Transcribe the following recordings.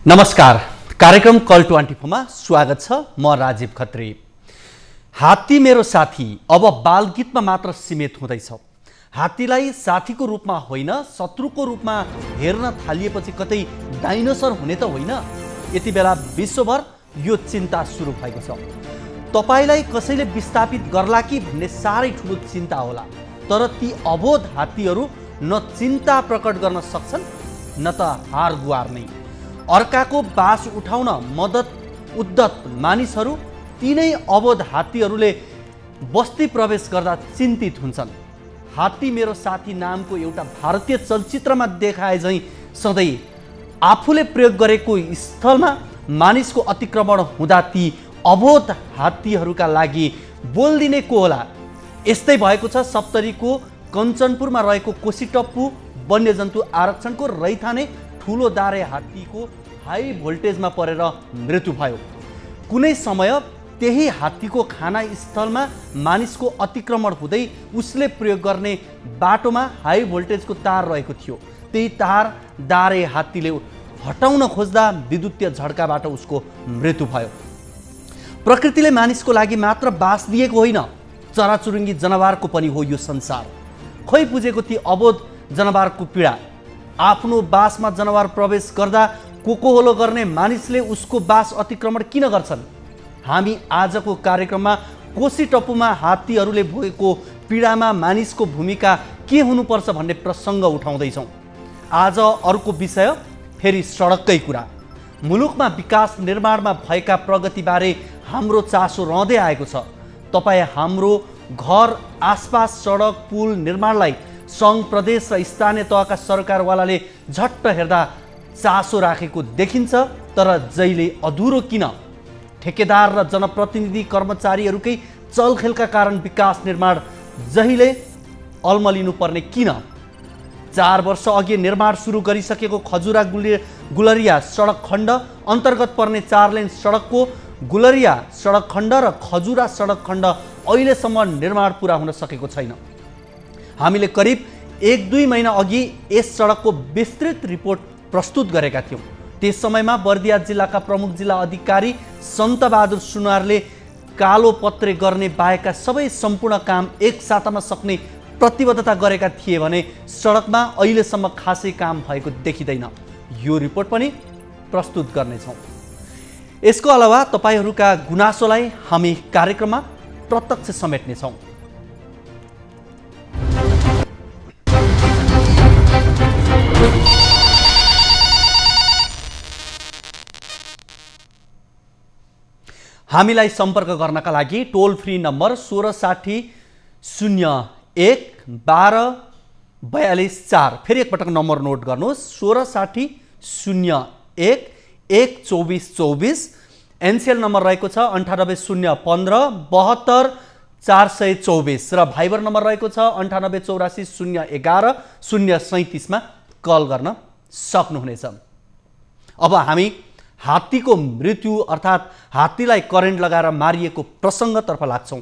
नमस्कार, कार्यक्रम कल 24 मा स्वागत छ। म राजीव खत्री। हात्ती मेरो साथी अब बालगीतमा मात्र सीमित हुँदैछ। हात्तीलाई साथीको रूपमा होइन शत्रुको रूपमा हेर्न थालिएपछि कतै डाइनोसर हुने त होइन। यति बेला विश्वभर यो चिन्ता सुरु भएको छ। तपाईलाई कसैले विस्थापित गर्ला कि भन्ने साह्रै ठुलो चिन्ता होला। तर ती अबोध हात्तीहरू न चिन्ता प्रकट गर्न सक्छन् न त हार गुहार्ने। अर्काको बास उठाउन मद्दत उद्दत मानिसहरू तीनै अबोध हात्तीहरूले बस्ती प्रवेश गर्दा चिन्तित हुन्छन्। हात्ती मेरो साथी नामको एउटा भारतीय चलचित्रमा देखाए झैं सधैँ आफूले प्रयोग गरेको स्थलमा मानिसको अतिक्रमण हुँदा ती अबोध हात्तीहरूका लागि बोल्दिने को होला। यस्तै भएको छ सप्तरीको कञ्चनपुरमा रहेको कोसीटप्पु वन्यजन्तु आरक्षणको रैथाने ठुलो दारे हात्तीको हाई भोल्टेजमा परेर मृत्यु भयो। कुनै समय त्यही हात्तीको खाना स्थलमा मानिसको अतिक्रमण हुँदै उसले प्रयोग गर्ने बाटोमा हाई भोल्टेजको तार रहेको थियो। त्यही तार दारे हात्तीले हटाउन खोज्दा विद्युतीय झड्काबाट उसको मृत्यु भयो। प्रकृतिले मानिसको लागि मात्र बास दिएको होइन, चराचुरुङ्गी जनावरको पनि हो यो संसार। खोइ बुझेको ती अबोध जनावरको पीडा। आफ्नो बासमा जनावर प्रवेश गर्दा कोकोहोलो गर्ने मानिसले उसको बास अतिक्रमण किन गर्छन्? हामी आजको कार्यक्रममा कोसीटप्पुमा हात्तीहरूले भोगेको पीडामा मानिसको भूमिका के हुनुपर्छ भन्ने प्रसङ्ग उठाउँदैछौँ। आज अर्को विषय फेरि सडककै कुरा। मुलुकमा विकास निर्माणमा भएका प्रगतिबारे हाम्रो चासो रहँदै आएको छ। तपाईँ हाम्रो घर आसपास सडक पुल निर्माणलाई सङ्घ प्रदेश र स्थानीय तहका सरकारवालाले झट्ट हेर्दा चासो राखेको देखिन्छ, तर जहिले अधुरो किन? ठेकेदार र जनप्रतिनिधि कर्मचारीहरूकै चलखेलका कारण विकास निर्माण जहिले अल्मलिनु पर्ने किन? 4 वर्ष अघि निर्माण सुरु गरिसकेको खजुरा गुलरिया सडक खण्ड अन्तर्गत पर्ने 4 लेन सडकको गुलरिया सडक खण्ड र खजुरा सडक खण्ड अहिलेसम्म निर्माण पुरा हुन सकेको छैन। हामीले करिब 1-2 महिना अघि यस सडकको विस्तृत रिपोर्ट प्रस्तुत गरेका थियौँ। त्यस समयमा बर्दिया जिल्लाका प्रमुख जिल्ला अधिकारी सन्तबहादुर सुनारले कालो पत्रे गर्ने बाहेकका सबै सम्पूर्ण काम एक सातामा सक्ने प्रतिबद्धता गरेका थिए भने सडकमा अहिलेसम्म खासै काम भएको देखिँदैन। यो रिपोर्ट पनि प्रस्तुत गर्नेछौँ। यसको अलावा तपाईँहरूका गुनासोलाई हामी कार्यक्रममा प्रत्यक्ष समेट्नेछौँ। हामीलाई सम्पर्क गर्नका लागि टोल फ्री नम्बर 1660 01 12 42 4। फेरि एकपटक नम्बर नोट गर्नुहोस्, 1660 01 1 24 24। एनसीएल नम्बर रहेको छ 98015 72 424 र भाइबर नम्बर रहेको छ 9884 011 037 मा कल गर्न सक्नुहुनेछ। अब हामी हात्तीको मृत्यु अर्थात् हात्तीलाई करेन्ट लगाएर मारिएको प्रसङ्गतर्फ लाग्छौँ।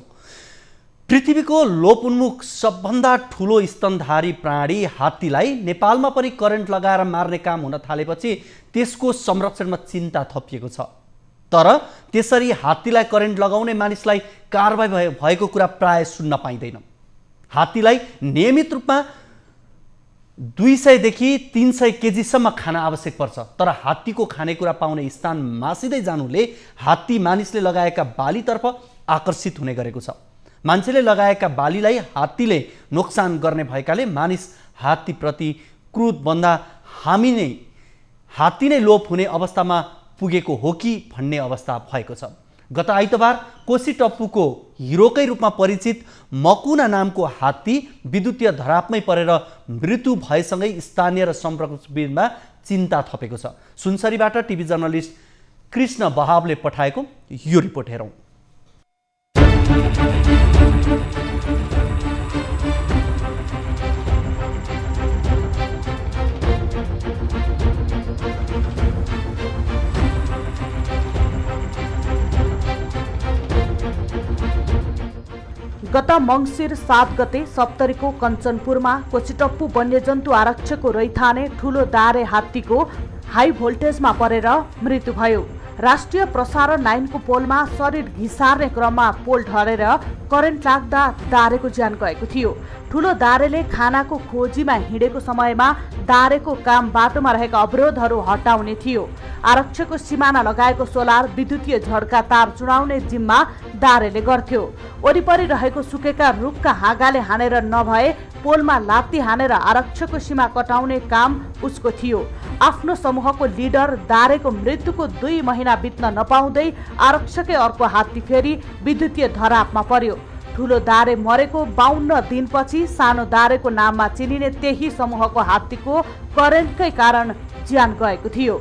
पृथ्वीको लोपोन्मुख सबभन्दा ठुलो स्तनधारी प्राणी हात्तीलाई नेपालमा पनि करेन्ट लगाएर मार्ने काम हुन थालेपछि त्यसको संरक्षणमा चिन्ता थपिएको छ। तर त्यसरी हात्तीलाई करेन्ट लगाउने मानिसलाई कारबाही भएको कुरा प्राय सुन्न पाइँदैन। हात्तीलाई नियमित रूपमा 200 देखि 300 केजीसम्म खाना आवश्यक पर्छ। तर हात्तीको खानेकुरा पाउने स्थान मासिँदै जानुले हात्ती मानिसले लगाएका बालीतर्फ आकर्षित हुने गरेको छ। मान्छेले लगाएका बालीलाई हात्तीले नोक्सान गर्ने भएकाले मानिस हात्तीप्रति क्रुद्ध बन्दा हात्ती नै लोप हुने अवस्थामा पुगेको हो कि भन्ने अवस्था भएको छ। गत आइतबार कोसीटप्पुको हिरोकै रूपमा परिचित मकुना नामको हात्ती विद्युतीय धरापमै परेर मृत्यु भएसँगै स्थानीय र सम्पर्कमा चिन्ता थपेको छ। सुनसरीबाट टिभी जर्नलिस्ट कृष्ण बहावले पठाएको यो रिपोर्ट हेरौँ। गत मङ्सिर 7 गते सप्तरीको कञ्चनपुरमा कोसीटप्पु वन्यजन्तु आरक्षको रैथाने ठुलो दारे हात्तीको हाई भोल्टेजमा परेर मृत्यु भयो। राष्ट्रिय प्रसारण लाइनको पोलमा शरीर घिसार्ने क्रममा पोल ढलेर करेन्ट लाग्दा दारेको ज्यान गएको थियो। ठूलो दारेले खानाको खोजीमा हिँडेको समयमा दारेको काम बाटोमा रहेका अवरोधहरू हटाउने थियो। आरक्षको सिमाना लगाएको सोलर विद्युतीय झड्का तार चुडाउने जिम्मा दारेले गर्थ्यो। वरिपरि रहेको सुकेका रुखका हाँगाले हानेर नभए पोलमा लात्ती हानेर आरक्षको सीमा कटाउने काम उसको थियो। आफ्नो समूहको लिडर दारेको मृत्युको 2 महिना बित्न नपाउँदै आरक्षकै अर्को हात्ती फेरि विद्युतीय धरापमा पर्यो। ठूलो दारे मरेको 52 दिनपछि सानो दारेको नाममा चिनिने त्यही समूहको हात्तीको करेन्टकै कारण ज्यान गएको थियो।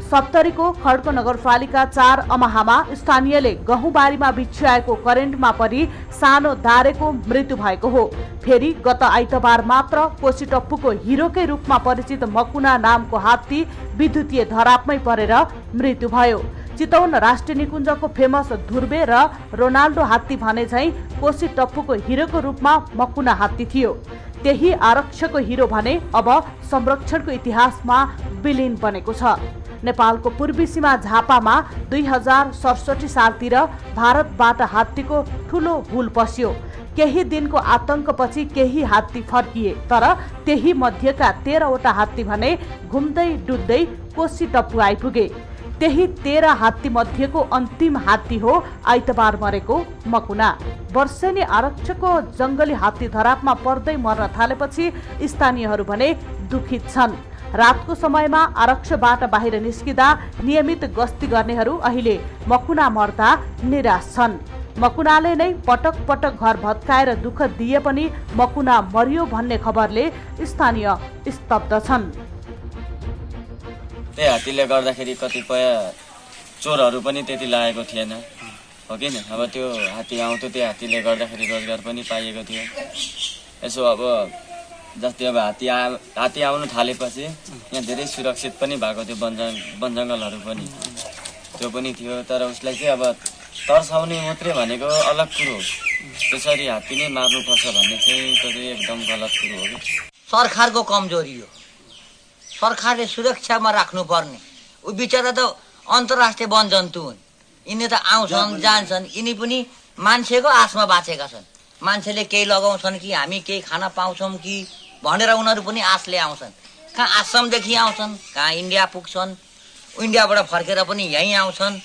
सप्तरीको खड्को नगरपालिका 4 अमाहामा स्थानीयले गहुँबारीमा बिछ्याएको करेन्टमा परि सानो दारेको मृत्यु भएको हो। फेरि गत आइतबार मात्र कोसीटप्पूको हिरोकै रूपमा परिचित मकुना नामको हात्ती विद्युतीय धरापमै परेर मृत्यु भयो। चितवन राष्ट्रिय निकुञ्जको फेमस ध्रुवे र रोनाल्डो हात्ती भने झैं कोसीटप्पूको हिरोको रूपमा मकुना हात्ती थियो। त्यही आरक्षको हिरो भने अब संरक्षणको इतिहासमा विलीन बनेको छ। नेपालको पूर्वी सीमा झापामा 2067 सालतिर भारतबाट हात्तीको ठूलो हुल पस्यो। केही दिनको आतंकपछि केही हात्ती फर्किए, तर त्यही मध्येका 13वटा हात्ती भने घुम्दै डुल्दै कोसीटप्पू आइपुगे। त्यही 13 हात्ती मध्येको अन्तिम हात्ती हो आइतबार मरेको मकुना। वर्षेनी आरक्षको जंगली हात्ती धरापमा पर्दै मर्न थालेपछि स्थानीयहरू भने दुखित छन्। रातको समयमा आरक्षबाट बाहिर निस्किँदा नियमित गस्ती गर्नेहरू अहिले मकुना मर्दा निराश छन्। मकुनाले नै पटक पटक घर भत्काएर दुःख दिए पनि मकुना मरियो भन्ने खबरले स्थानीय स्तब्ध छन्। त्यही हात्तीले गर्दाखेरि कतिपय चोरहरू पनि त्यति लागेको थिएन, हो कि न? अब त्यो हात्ती आउँथ्यो, त्यो हात्तीले गर्दाखेरि रोजगार पनि पाइएको थियो। यसो अब जस्तै अब हात्ती आउनु थालेपछि यहाँ धेरै सुरक्षित पनि भएको थियो, वन जङ्गलहरू पनि त्यो पनि थियो। तर उसलाई चाहिँ अब तर्साउने मात्रै भनेको अलग कुरो, त्यसरी हात्ती नै मार्नुपर्छ भन्ने चाहिँ त्यो चाहिँ एकदम गलत कुरो हो कि। सरकारको कमजोरी हो, सरकारले सुरक्षामा राख्नुपर्ने। ऊ बिचरा त अन्तर्राष्ट्रिय वन जन्तु हुन्, यिनी त आउँछन् जान्छन्, यिनी पनि मान्छेको आशमा बाँचेका छन्। मान्छेले केही लगाउँछन् कि हामी केही खान पाउँछौँ कि भनेर उनीहरू पनि आशले आउँछन्। कहाँ आसामदेखि आउँछन्, कहाँ इन्डिया पुग्छन्, इन्डियाबाट फर्केर पनि यहीँ आउँछन्।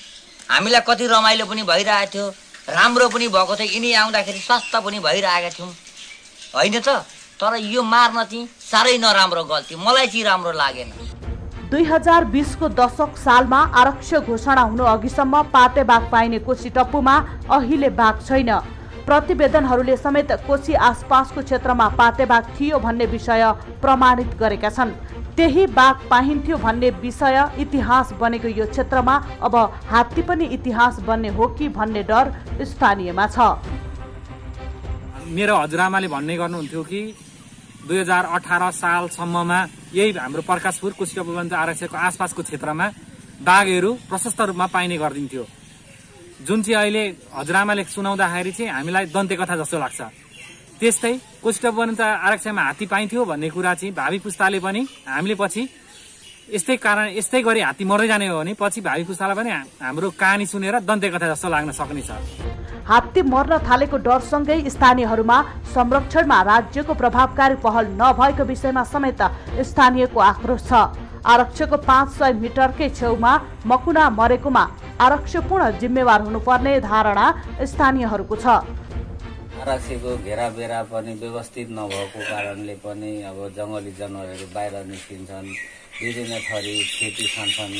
हामीलाई कति रमाइलो पनि भइरहेको थियो, राम्रो पनि भएको थियो, यिनी आउँदाखेरि स्वास्थ्य पनि भइरहेका थियौँ, होइन त? तर यो मार्न चाहिँ साह्रै नराम्रो गल्ती, मलाई चाहिँ राम्रो लागेन। 2020 को दशक सालमा आरक्ष घोषणा हुनु अघिसम्म पाटे बाघ पाइने कोसीटप्पूमा अहिले बाघ छैन। प्रतिवेदनहरूले समेत कोसी आसपासको क्षेत्रमा पाटे बाघ थियो भन्ने विषय प्रमाणित गरेका छन्। त्यही बाघ पाइन्थ्यो भन्ने विषय इतिहास बनेको यो क्षेत्रमा अब हात्ती पनि इतिहास बन्ने हो कि भन्ने डर स्थानीयमा छ। मेरो हजुरआमाले भन्ने गर्नुहुन्थ्यो कि 2018 सालसम्ममा यही हाम्रो प्रकाशपुर कोसीटप्पू वन आरक्षको आसपासको क्षेत्रमा बाघहरू प्रशस्त रूपमा पाइने गरिदिन्थ्यो, जुन चाहिँ अहिले हजुरआमाले सुनाउँदाखेरि चाहिँ हामीलाई दन्ते कथा जस्तो लाग्छ। त्यस्तै कोसीटप्पू वन आरक्षमा हात्ती पाइन्थ्यो भन्ने कुरा चाहिँ भावी पुस्ताले पनि हामीले पछि यस्तै गरी हात्ती मर्दै जाने हो भने पछि भावी पुस्तालाई पनि हाम्रो कहानी सुनेर दन्ते कथा जस्तो लाग्न सक्नेछ। हात्ती मर्न थालेको डरसँगै स्थानीयहरूमा संरक्षणमा राज्यको प्रभावकारी पहल नभएको विषयमा समेत स्थानीयको आक्रोश छ। आरक्षको 500 मिटरकै छेउमा मकुना मरेकोमा आरक्ष पूर्ण जिम्मेवार हुनुपर्ने धारणा स्थानीयहरूको छ। आरक्षको घेराबेरा पनि व्यवस्थित नभएको कारणले पनि अब जङ्गली जनावरहरू बाहिर निस्किन्छन्, विभिन्न थरी खेती खान्छन्।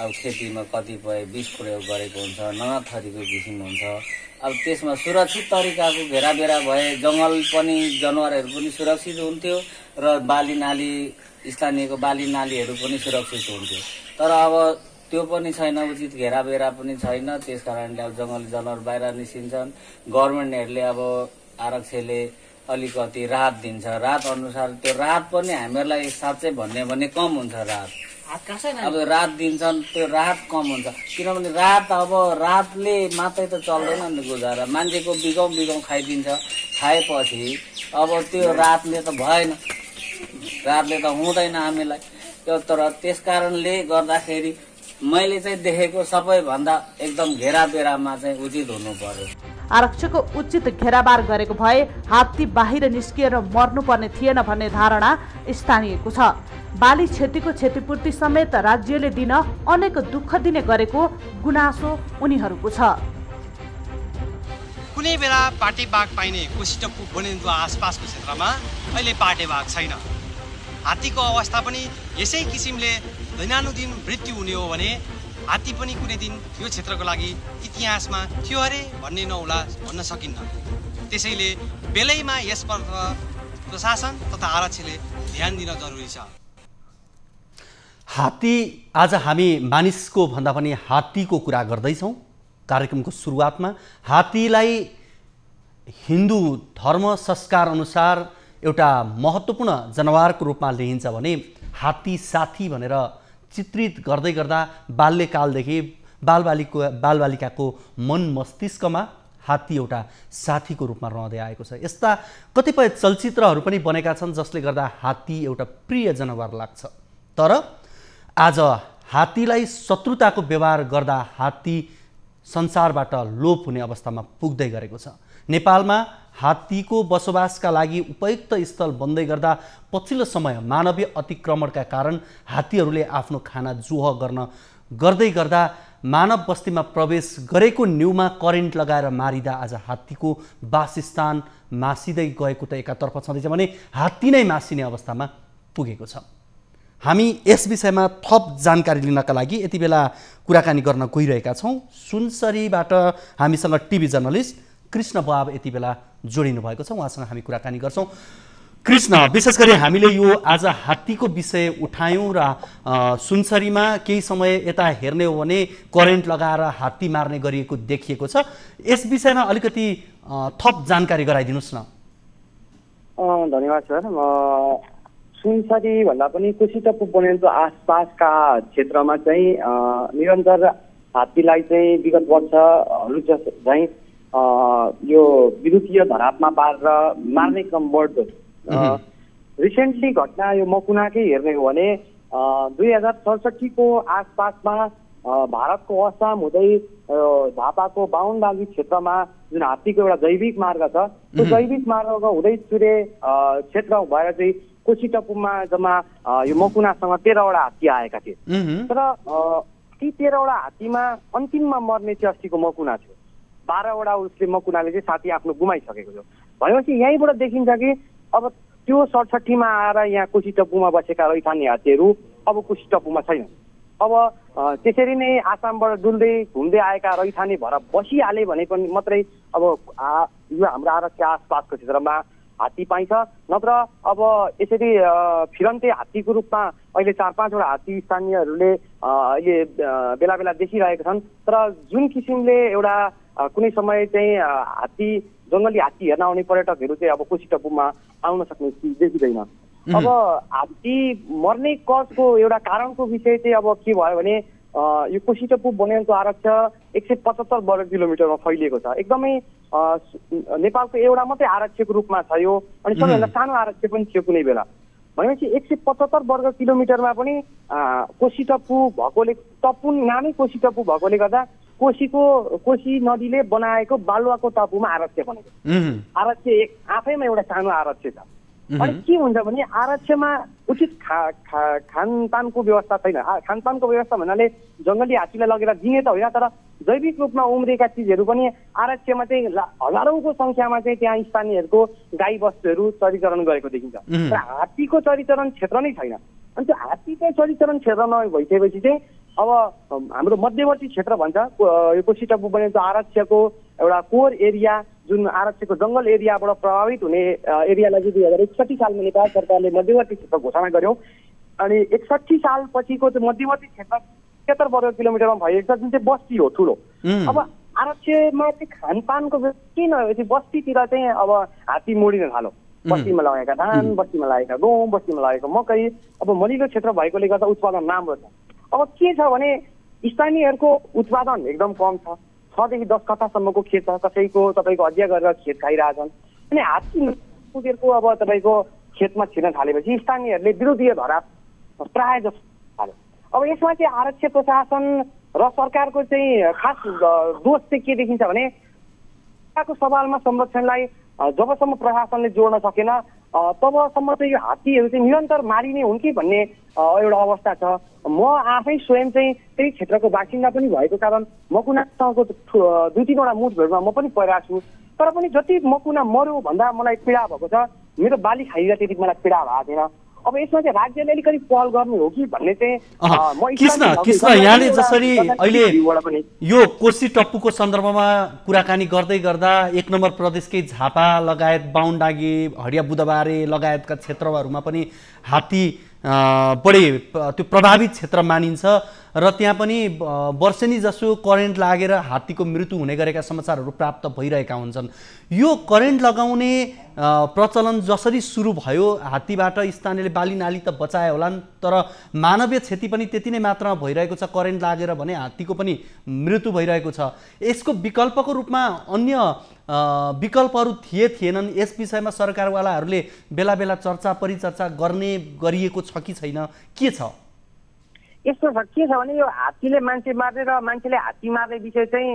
अब खेतीमा कतिपय विष प्रयोग गरेको हुन्छ, नयाँ थरीको किसिम हुन्छ। अब त्यसमा सुरक्षित तरिकाको घेराबेरा भए जङ्गल पनि जनावरहरू पनि सुरक्षित हुन्थ्यो र बाली नाली स्थानीयको बाली नालीहरू पनि सुरक्षित हुन्थ्यो। तर अब त्यो पनि छैन, उचित घेराबेरा पनि छैन। त्यस कारणले अब जङ्गली जनावर बाहिर निस्किन्छन्। गभर्मेन्टहरूले अब आरक्षले अलिकति राहत दिन्छ, राहत अनुसार त्यो राहत पनि हामीहरूलाई साँच्चै भन्ने भने कम हुन्छ। राहत अब राहत दिन्छन्, त्यो राहत कम हुन्छ, किनभने राहत अब राहतले मात्रै त चल्दैन नि गुजारा। मान्छेको बिगाउँ खाइदिन्छ, खाएपछि अब त्यो राहतले त भएन, राहतले त हुँदैन हामीलाई। तर त्यस कारणले गर्दाखेरि मैले चाहिँ देखेको सबैभन्दा एकदम घेराबेरामा चाहिँ उचित हुनु पर्यो। आरक्षकको उचित घेराबार गरेको भए हात्ती बाहिर निस्किएर मर्नुपर्ने थिएन भन्ने धारणा स्थानीयको छ। बाली क्षतिको क्षतिपूर्ति समेत राज्यले दिन अनेक दुःख दिने गरेको गुनासो उनीहरूको छ। कुनै बेला पाटे बाघ पाइने कोसीटप्पु बनेन्द्वा आसपासको क्षेत्रमा अहिले पाटे बाघ छैन। हात्तीको अवस्था पनि यसै किसिमले दैनानुदिन मृत्यु हुने हो भने हात्ती पनि कुनै दिन यो क्षेत्रको लागि इतिहासमा थियो अरे भन्ने नहोला भन्न सकिन्न। त्यसैले बेलैमा यसपल्ट प्रशासन तथा आरक्षीले ध्यान दिन जरुरी छ। हात्ती आज हामी मानिसको भन्दा पनि हात्तीको कुरा गर्दैछौँ। कार्यक्रमको सुरुवातमा हात्तीलाई हिन्दू धर्म संस्कार अनुसार एउटा महत्त्वपूर्ण जनावरको रूपमा लिइन्छ भने हात्ती साथी भनेर चित्रित गर्दै गर्दा बाल्यकालदेखि बालबालिकाको मन मस्तिष्कमा हात्ती एउटा साथीको रूपमा रहँदै आएको छ। यस्ता कतिपय चलचित्रहरू पनि बनेका छन् जसले गर्दा हात्ती एउटा प्रिय जनावर लाग्छ। तर आज हात्तीलाई शत्रुताको व्यवहार गर्दा हात्ती संसारबाट लोप हुने अवस्थामा पुग्दै गरेको छ। नेपालमा हात्तीको बसोबासका लागि उपयुक्त स्थल बन्दै गर्दा पछिल्लो समय मानवीय अतिक्रमणका कारण हात्तीहरूले आफ्नो खाना जुह गर्दै गर्दा मानव बस्तीमा प्रवेश गरेको न्युमा करेन्ट लगाएर मारिदा आज हात्तीको वासस्थान मासिँदै गएको त एकातर्फ छँदैछ भने हात्ती नै मासिने अवस्थामा पुगेको छ। हामी यस विषयमा थप जानकारी लिनका लागि यति बेला कुराकानी गर्न गइरहेका छौँ। सुनसरीबाट हामीसँग टिभी जर्नलिस्ट कृष्ण बाब यति बेला जोडिनु भएको छ। उहाँसँग हामी कुराकानी गर्छौँ। कृष्ण, विशेष गरी हामीले यो आज हात्तीको विषय उठायौँ र सुनसरीमा केही समय यता हेर्ने हो भने करेन्ट लगाएर हात्ती मार्ने गरिएको देखिएको छ। यस विषयमा अलिकति थप जानकारी गराइदिनुहोस् न। धन्यवाद सर। सुनसरी भन्दा पनि कोसीटप्पु बनेन्द्वा आसपासका क्षेत्रमा चाहिँ निरन्तर हात्तीलाई चाहिँ विगत वर्षहरू चाहिँ यो विद्युतीय धरापमा पारेर मार्ने क्रम बढ्दो। रिसेन्टली घटना यो मकुनाकै हेर्ने हो भने 2067 को आसपासमा भारतको असम हुँदै झापाको बाहुनबागी क्षेत्रमा जुन हात्तीको एउटा जैविक मार्ग छ त्यो जैविक मार्गको हुँदै चुरे क्षेत्र भएर चाहिँ कोसीटप्पुमा जम्मा यो मकुनासँग 13वटा हात्ती आएका थिए। तर ती 13वटा हात्तीमा अन्तिममा मर्ने चाहिँ अस्तिको मकुना थियो। 12वटा उसले मकुनाले चाहिँ साथी आफ्नो गुमाइसकेको थियो। भनेपछि यहीँबाट देखिन्छ कि अब त्यो 67मा आएर यहाँ कोसीटप्पुमा बसेका रैथाने हात्तीहरू अब कोसीटप्पुमा छैन। अब त्यसरी नै आसामबाट डुल्दै घुम्दै आएका रैथाने भएर बसिहाले भने पनि मात्रै अब यो हाम्रो आरक्षी आसपासको क्षेत्रमा हात्ती पाइन्छ। नत्र अब यसरी फिरन्ते हात्तीको रूपमा अहिले 4-5वटा हात्ती स्थानीयहरूले अहिले बेला बेला देखिरहेका छन्। तर जुन किसिमले एउटा कुनै समय चाहिँ हात्ती जङ्गली हात्ती हेर्न आउने पर्यटकहरू चाहिँ अब कोसीटप्पुमा आउन सक्ने देखिँदैन। अब हात्ती मर्ने कजको एउटा कारणको विषय चाहिँ अब के भयो भने यो कोसीटप्पु वन्यजन्तु आरक्ष 175 वर्ग किलोमिटरमा फैलिएको छ। एकदमै नेपालको एउटा मात्रै आरक्षको रूपमा छ यो, अनि सबैभन्दा सानो आरक्ष पनि थियो कुनै बेला। भनेपछि 175 वर्ग किलोमिटरमा पनि कोसीटप्पु भएकोले, तपुन नामै कोसीटप्पु भएकोले गर्दा कोसी नदीले बनाएको बालुवाको टापुमा आरक्ष बनेको। आरक्ष आफैमा एउटा सानो आरक्ष छ। अनि के हुन्छ भने आरक्षमा उचित खानपानको व्यवस्था छैन। खानपानको व्यवस्था भन्नाले जङ्गली हात्तीलाई लगेर दिने त होइन, तर जैविक रूपमा उम्रेका चिजहरू पनि आरक्षमा चाहिँ हजारौँको सङ्ख्यामा चाहिँ त्यहाँ स्थानीयहरूको गाई बस्तुहरू चरीचरण गरेको देखिन्छ। र हात्तीको चरीचरण क्षेत्र नै छैन। अनि त्यो हात्ती चाहिँ चरीचरण क्षेत्र नभइसकेपछि चाहिँ अब हाम्रो मध्यवर्ती क्षेत्र भन्छ यो कोसीटप्पु वन्यजन्तु आरक्षको एउटा कोर एरिया, जुन आरक्षको जङ्गल एरियाबाट प्रभावित हुने एरियालाई चाहिँ 2061 सालमा नेपाल सरकारले मध्यवर्ती क्षेत्र घोषणा गर्यो। अनि 61 सालपछिको त्यो मध्यवर्ती क्षेत्र 77 वर्ग किलोमिटरमा भएको छ, जुन चाहिँ बस्ती हो ठुलो। अब आरक्षमा चाहिँ खानपानको किन बस्तीतिर चाहिँ अब हात्ती मोडिन थाल्यो। बस्तीमा लगाएका धान, बस्तीमा लागेका गहुँ, बस्तीमा लागेको मकै, अब मलिलो क्षेत्र भएकोले गर्दा उत्पादन राम्रो छ। अब के छ भने स्थानीयहरूको उत्पादन एकदम कम छ। 6 देखि 10 कट्ठासम्मको खेत छ, कसैको तपाईँको हदिया गरेर खेत खाइरहेछन्। अनि हात्ती पुगेको अब तपाईँको खेतमा छिर्न थालेपछि स्थानीयहरूले विरोधीय धराप प्राय जस्तो हाल्यो। अब यसमा चाहिँ आरक्षी प्रशासन र सरकारको चाहिँ खास दोष चाहिँ के देखिन्छ भने सवालमा संरक्षणलाई जबसम्म प्रशासनले जोड्न सकेन तबसम्म चाहिँ यो हात्तीहरू चाहिँ निरन्तर मारिने हुन् कि भन्ने एउटा अवस्था छ। म आफै स्वयं चाहिँ त्यही क्षेत्रको बासिन्दा पनि भएको कारण मकुनासँगको 2-3वटा मुठभेडमा म पनि परिरहेको छु। तर पनि जति मकुना मर्यो भन्दा मलाई पीडा भएको छ, मेरो बाली खाइरा त्यति मलाई पीडा भएको थिएन। अब यसमा चाहिँ राज्यले अलिकति पहल गर्नु हो कि भन्ने चाहिँ कृष्ण यहाँले जसरी अहिले यो कोशी टप्पूको सन्दर्भमा कुराकानी गर्दै गर्दा 1 नम्बर प्रदेशकै झापा लगायत बाहुनडाँगी हडिया बुधबारे लगायतका क्षेत्रहरूमा पनि हात्ती बढी त्यो प्रभावित क्षेत्र मानिन्छ र त्यहाँ पनि वर्षेनी जसो करेन्ट लागेर हात्तीको मृत्यु हुने गरेका समाचारहरू प्राप्त भइरहेका हुन्छन्। यो करेन्ट लगाउने प्रचलन जसरी सुरु भयो हात्तीबाट स्थानीयले बाली नाली त बचाए होलान्, तर मानवीय क्षति पनि त्यति नै मात्रामा भइरहेको छ। करेन्ट लागेर भने हात्तीको पनि मृत्यु भइरहेको छ। यसको विकल्पको रूपमा अन्य विकल्पहरू थिएनन्? यस विषयमा सरकारवालाहरूले बेला बेला चर्चा परिचर्चा गरिएको छ कि छैन, के छ? यस्तो के छ भने यो हात्तीले मान्छे मार्ने र मान्छेले हात्ती मार्ने विषय चाहिँ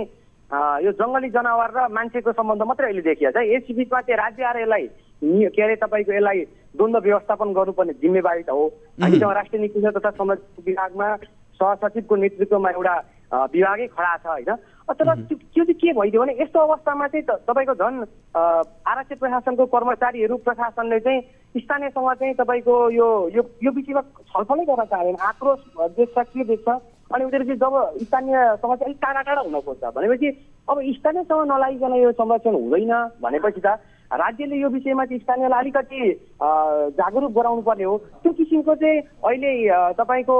यो जङ्गली जनावर र मान्छेको सम्बन्ध मात्रै अहिले देखिएको छ। यस बिचमा चाहिँ राज्य आएर यसलाई के अरे तपाईँको यसलाई द्वन्द्व व्यवस्थापन गर्नुपर्ने जिम्मेवारी त हो। हामीसँग राष्ट्रिय नीति तथा संरक्षण विभागमा सहसचिवको नेतृत्वमा एउटा विभागै खडा छ होइन। तर त्यो चाहिँ के भइदियो भने यस्तो अवस्थामा चाहिँ तपाईँको झन् आरक्षी प्रशासनको कर्मचारीहरू प्रशासनले चाहिँ स्थानीयसँग चाहिँ तपाईँको यो विषयमा छलफलै गर्न चाहेन। आक्रोश देख्छ के देख्छ अनि उनीहरू चाहिँ जब स्थानीयसँग चाहिँ अलिक टाढा टाढा हुन खोज्छ भनेपछि अब स्थानीयसँग नलागिकन यो संरक्षण हुँदैन भनेपछि त राज्यले यो विषयमा चाहिँ स्थानीयलाई अलिकति जागरुक गराउनु पर्ने हो। त्यो किसिमको चाहिँ अहिले तपाईँको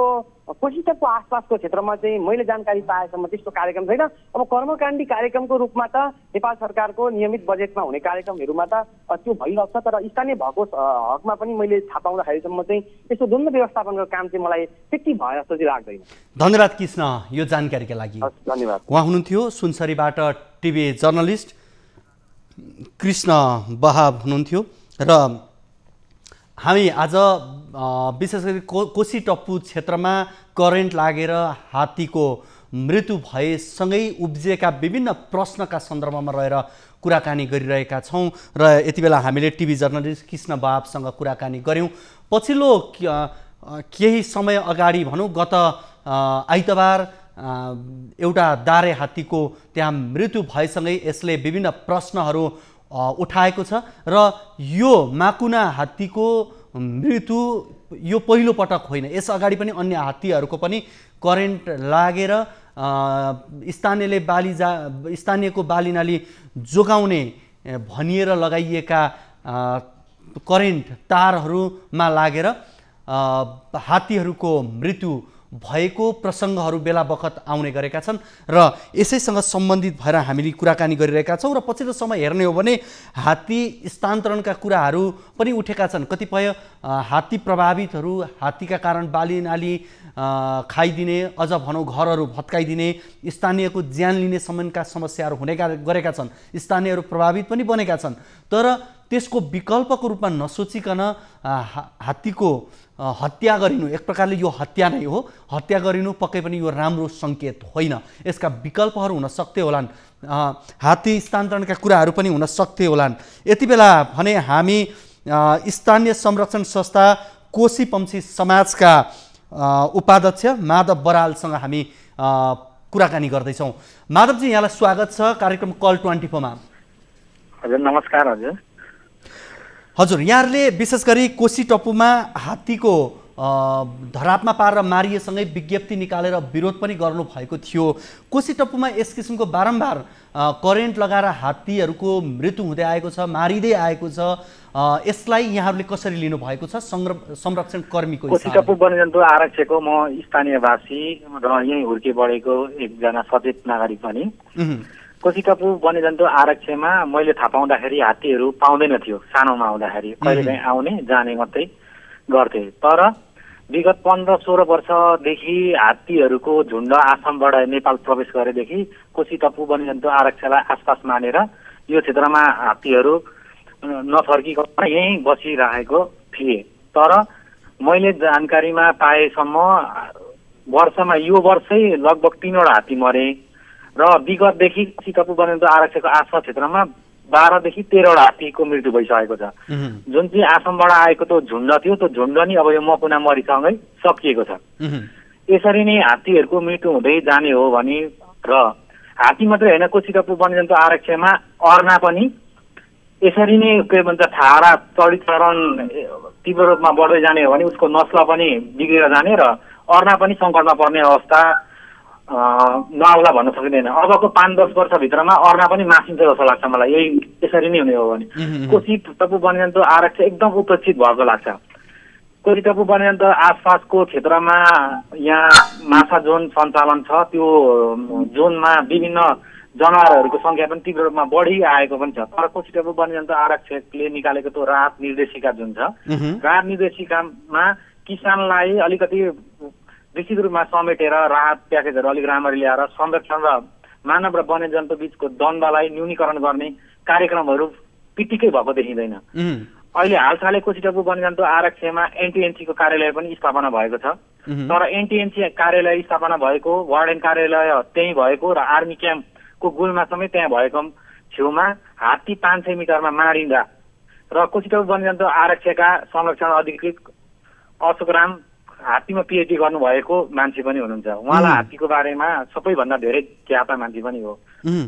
कोशी टप्पू आसपासको क्षेत्रमा चाहिँ मैले जानकारी पाएसम्म त्यस्तो कार्यक्रम छैन। अब कर्मकाण्डी कार्यक्रमको रूपमा त नेपाल सरकारको नियमित बजेटमा हुने कार्यक्रमहरूमा त त्यो भइरहेको छ, तर स्थानीय भएको हकमा पनि मैले थाहा पाउँदाखेरिसम्म चाहिँ यस्तो द्वन्द्व व्यवस्थापनको काम चाहिँ मलाई त्यति भए जस्तो चाहिँ लाग्दैन। धन्यवाद कृष्ण यो जानकारीका लागि। धन्यवाद। उहाँ हुनुहुन्थ्यो सुनसरीबाट टिभी जर्नलिस्ट कृष्ण बहाब हुनुहुन्थ्यो र हामी आज विशेष गरी कोशी टप्पू क्षेत्रमा करेन्ट लागेर हात्तीको मृत्यु भएसँगै उब्जिएका विभिन्न प्रश्नका सन्दर्भमा रहेर कुराकानी गरिरहेका छौँ र यति बेला हामीले टिभी जर्नलिस्ट कृष्ण बहाबसँग कुराकानी गऱ्यौँ। पछिल्लो केही समय अगाडि भनौँ गत आइतबार एउटा दारे हात्तीको त्यहाँ मृत्यु भएसँगै यसले विभिन्न प्रश्नहरू उठाएको छ र यो माकुना हात्तीको मृत्यु यो पहिलो पटक होइन। यस अगाडि पनि अन्य हात्तीहरूको पनि करेन्ट लागेर स्थानीयको बाली नाली जोगाउने भनिएर लगाइएका करेन्ट तारहरूमा लागेर हात्तीहरूको मृत्यु भएको प्रसङ्गहरू बेला बखत आउने गरेका छन् र यसैसँग सम्बन्धित भएर हामीले कुराकानी गरिरहेका छौँ। र पछिल्लो समय हेर्ने हो भने हात्ती स्थानान्तरणका कुराहरू पनि उठेका छन्। कतिपय हात्ती प्रभावितहरू हात्तीका कारण बाली नाली खाइदिने अझ भनौँ घरहरू भत्काइदिने स्थानीयको ज्यान लिने सम्मका समस्याहरू हुने गरेका छन्। स्थानीयहरू प्रभावित पनि बनेका छन्, तर त्यसको विकल्पको रूपमा नसोचिकन हात्तीको हत्या गरिनु एक प्रकारले यो हत्या नै हो। हत्या गरिनु पक्कै पनि यो राम्रो सङ्केत होइन। यसका विकल्पहरू हुन सक्थे होलान्, हात्ती स्थानान्तरणका कुराहरू पनि हुन सक्थे होलान्। यति बेला भने हामी स्थानीय संरक्षण संस्था कोशी पंक्षी समाजका उपाध्यक्ष माधव बरालसँग हामी कुराकानी गर्दैछौँ। माधवजी यहाँलाई स्वागत छ कार्यक्रम कल 24 मा। हजुर नमस्कार। हजुर यहाँहरूले विशेष गरी कोशी टप्पूमा हात्तीको धरापमा पारेर मारिएसँगै विज्ञप्ति निकालेर विरोध पनि गर्नु भएको थियो। कोशी टप्पूमा यस किसिमको बारम्बार करेन्ट लगाएर हात्तीहरूको मृत्यु हुँदै आएको छ, मारिँदै आएको छ। यसलाई यहाँहरूले कसरी लिनु भएको छ संरक्षण कर्मीको? कोशी टप्पू वन्यजन्तु आरक्षको म स्थानीयवासी र यहीँ हुर्के बढेको एकजना सचेत नागरिक पनि। कोशी टप्पू वन्यजन्तु आरक्षमा मैले थाहा पाउँदाखेरि हात्तीहरू पाउँदैन थियो। सानोमा आउँदाखेरि कहिलेकाहीँ आउने जाने मात्रै गर्थे, तर विगत 15-16 वर्षदेखि हात्तीहरूको झुन्ड आसामबाट नेपाल प्रवेश गरेदेखि कोशी टप्पू वन्यजन्तु आरक्षलाई आसपास मानेर यो क्षेत्रमा हात्तीहरू नफर्किकन यहीँ बसिरहेको थिए। तर मैले जानकारीमा पाएसम्म वर्षमा यो वर्षै लगभग 3वटा हात्ती मरे र विगतदेखि कोसीटप्पु वन्यजन्तु आरक्षको आसपास क्षेत्रमा 12 देखि 13वटा हात्तीको मृत्यु भइसकेको छ। जुन चाहिँ आसामबाट आएको त्यो झुण्ड थियो त्यो झुण्ड नि अब यो मकुना मरीसँगै सकिएको छ। यसरी नै हात्तीहरूको मृत्यु हुँदै जाने हो भने र हात्ती मात्रै होइन कोसीटप्पु वन्यजन्तु आरक्षमा अर्ना पनि यसरी नै के भन्छ थारा चढीचरण तीव्र रूपमा बढ्दै जाने हो भने उसको नस्ल पनि बिग्रेर जाने र अर्ना पनि सङ्कटमा पर्ने अवस्था नआउला भन्न सकिँदैन। अबको 5-10 वर्षभित्रमा अर्ना पनि मासिन्छ जस्तो लाग्छ मलाई, यही यसरी नै हुने हो भने। कोसीटप्पु वन्यजन्तु आरक्ष एकदम उपेक्षित भएको लाग्छ। कोसीटप्पु वन्यजन्तु आसपासको क्षेत्रमा यहाँ माछा जोन सञ्चालन छ, त्यो जोनमा विभिन्न जनावरहरूको सङ्ख्या पनि तीव्र रूपमा बढी आएको पनि छ। तर कोसीटप्पु वन्यजन्तु आरक्षकले निकालेको त्यो राहत निर्देशिका जुन छ, राहत निर्देशिकामा किसानलाई अलिकति विस्तृत रूपमा समेटेर राहत प्याकेजहरू अलिक राम्ररी ल्याएर संरक्षण र मानव र वन्यजन्तु बीचको द्वन्द्वलाई न्यूनीकरण गर्ने कार्यक्रमहरू पिटिकै भएको देखिँदैन। अहिले हालसालै कोसीटप्पु वन्यजन्तु आरक्षमा एनटिएनसीको कार्यालय पनि स्थापना भएको छ। तर एनटिएनसी कार्यालय स्थापना भएको, वार्डेन कार्यालय त्यहीँ भएको र आर्मी क्याम्पको गुल्मा समेत त्यहाँ भएको छेउमा हात्ती 500 मिटरमा मारिँदा र कोसीटप्पु वन्यजन्तु आरक्षका संरक्षण अधिकृत अशोक राम हात्तीमा पिएचडी गर्नुभएको मान्छे पनि हुनुहुन्छ। उहाँलाई हात्तीको बारेमा सबैभन्दा धेरै ज्ञाता मान्छे पनि हो।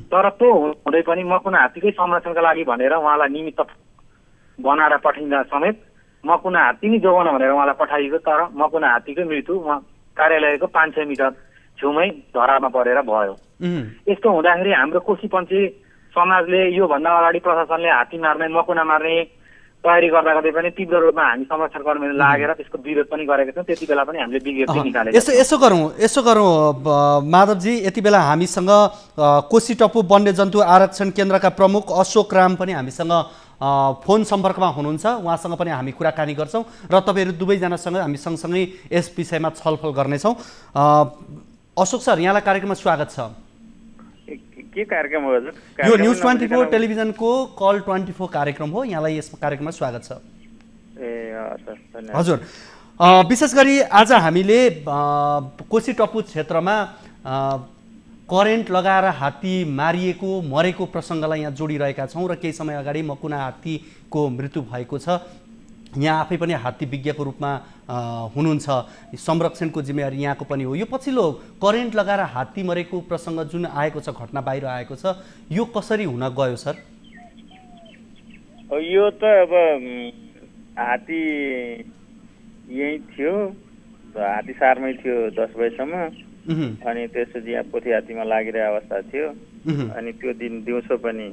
तर त्यो हुँदै पनि मकुना हात्तीकै संरक्षणका लागि भनेर उहाँलाई निमित्त बनाएर पठाइँदा समेत मकुना हात्ती नै जोगाउन भनेर उहाँलाई पठाइएको, तर मकुना हात्तीकै मृत्यु कार्यालयको 500 मिटर छेउमै धरामा परेर भयो। यस्तो हुँदाखेरि हाम्रो कोसीपन्थी समाजले योभन्दा अगाडि प्रशासनले हात्ती मार्ने मकुना मार्ने तयारी गर्दा गर्दै पनि तीव्र रूपमा हामी संरक्षण कर्मीहरू लागेर त्यसको विरोध पनि गरेका छौँ। त्यति बेला पनि हामीले विज्ञप्ति निकालेका छौँ। यसो गरौँ माधवजी, यति बेला हामीसँग कोसीटप्पु वन्यजन्तु आरक्षण केन्द्रका प्रमुख अशोक राम पनि हामीसँग फोन सम्पर्कमा हुनुहुन्छ। उहाँसँग पनि हामी कुराकानी गर्छौँ र तपाईँहरू दुवैजनासँग हामी सँगसँगै यस विषयमा छलफल गर्नेछौँ। अशोक सर, यहाँलाई कार्यक्रममा स्वागत छ। के कार्यक्रम हो हजुर? यो न्युज 24 टेलिभिजनको कल 24 कार्यक्रम हो, यहाँलाई यस कार्यक्रममा स्वागत छ। हजुर, विशेष गरी आज हामीले कोसीटप्पु क्षेत्रमा करेन्ट लगाएर हात्ती मारिएको मरेको प्रसङ्गलाई यहाँ जोडिरहेका छौँ र केही समय अगाडि मकुना हात्तीको मृत्यु भएको छ। यहाँ आफै पनि हात्ती विज्ञको रूपमा हुनुहुन्छ, संरक्षणको जिम्मेवारी यहाँको पनि हो। यो पछिल्लो करेन्ट लगाएर हात्ती मरेको प्रसङ्ग जुन आएको छ, घटना बाहिर आएको छ, यो कसरी हुन गयो सर? यो त अब हात्ती यहीँ थियो, हात्ती सारमै थियो 10 बजेसम्म, अनि त्यसपछि यहाँ पोथी हात्तीमा लागिरहेको अवस्था थियो। अनि त्यो दिन दिउँसो पनि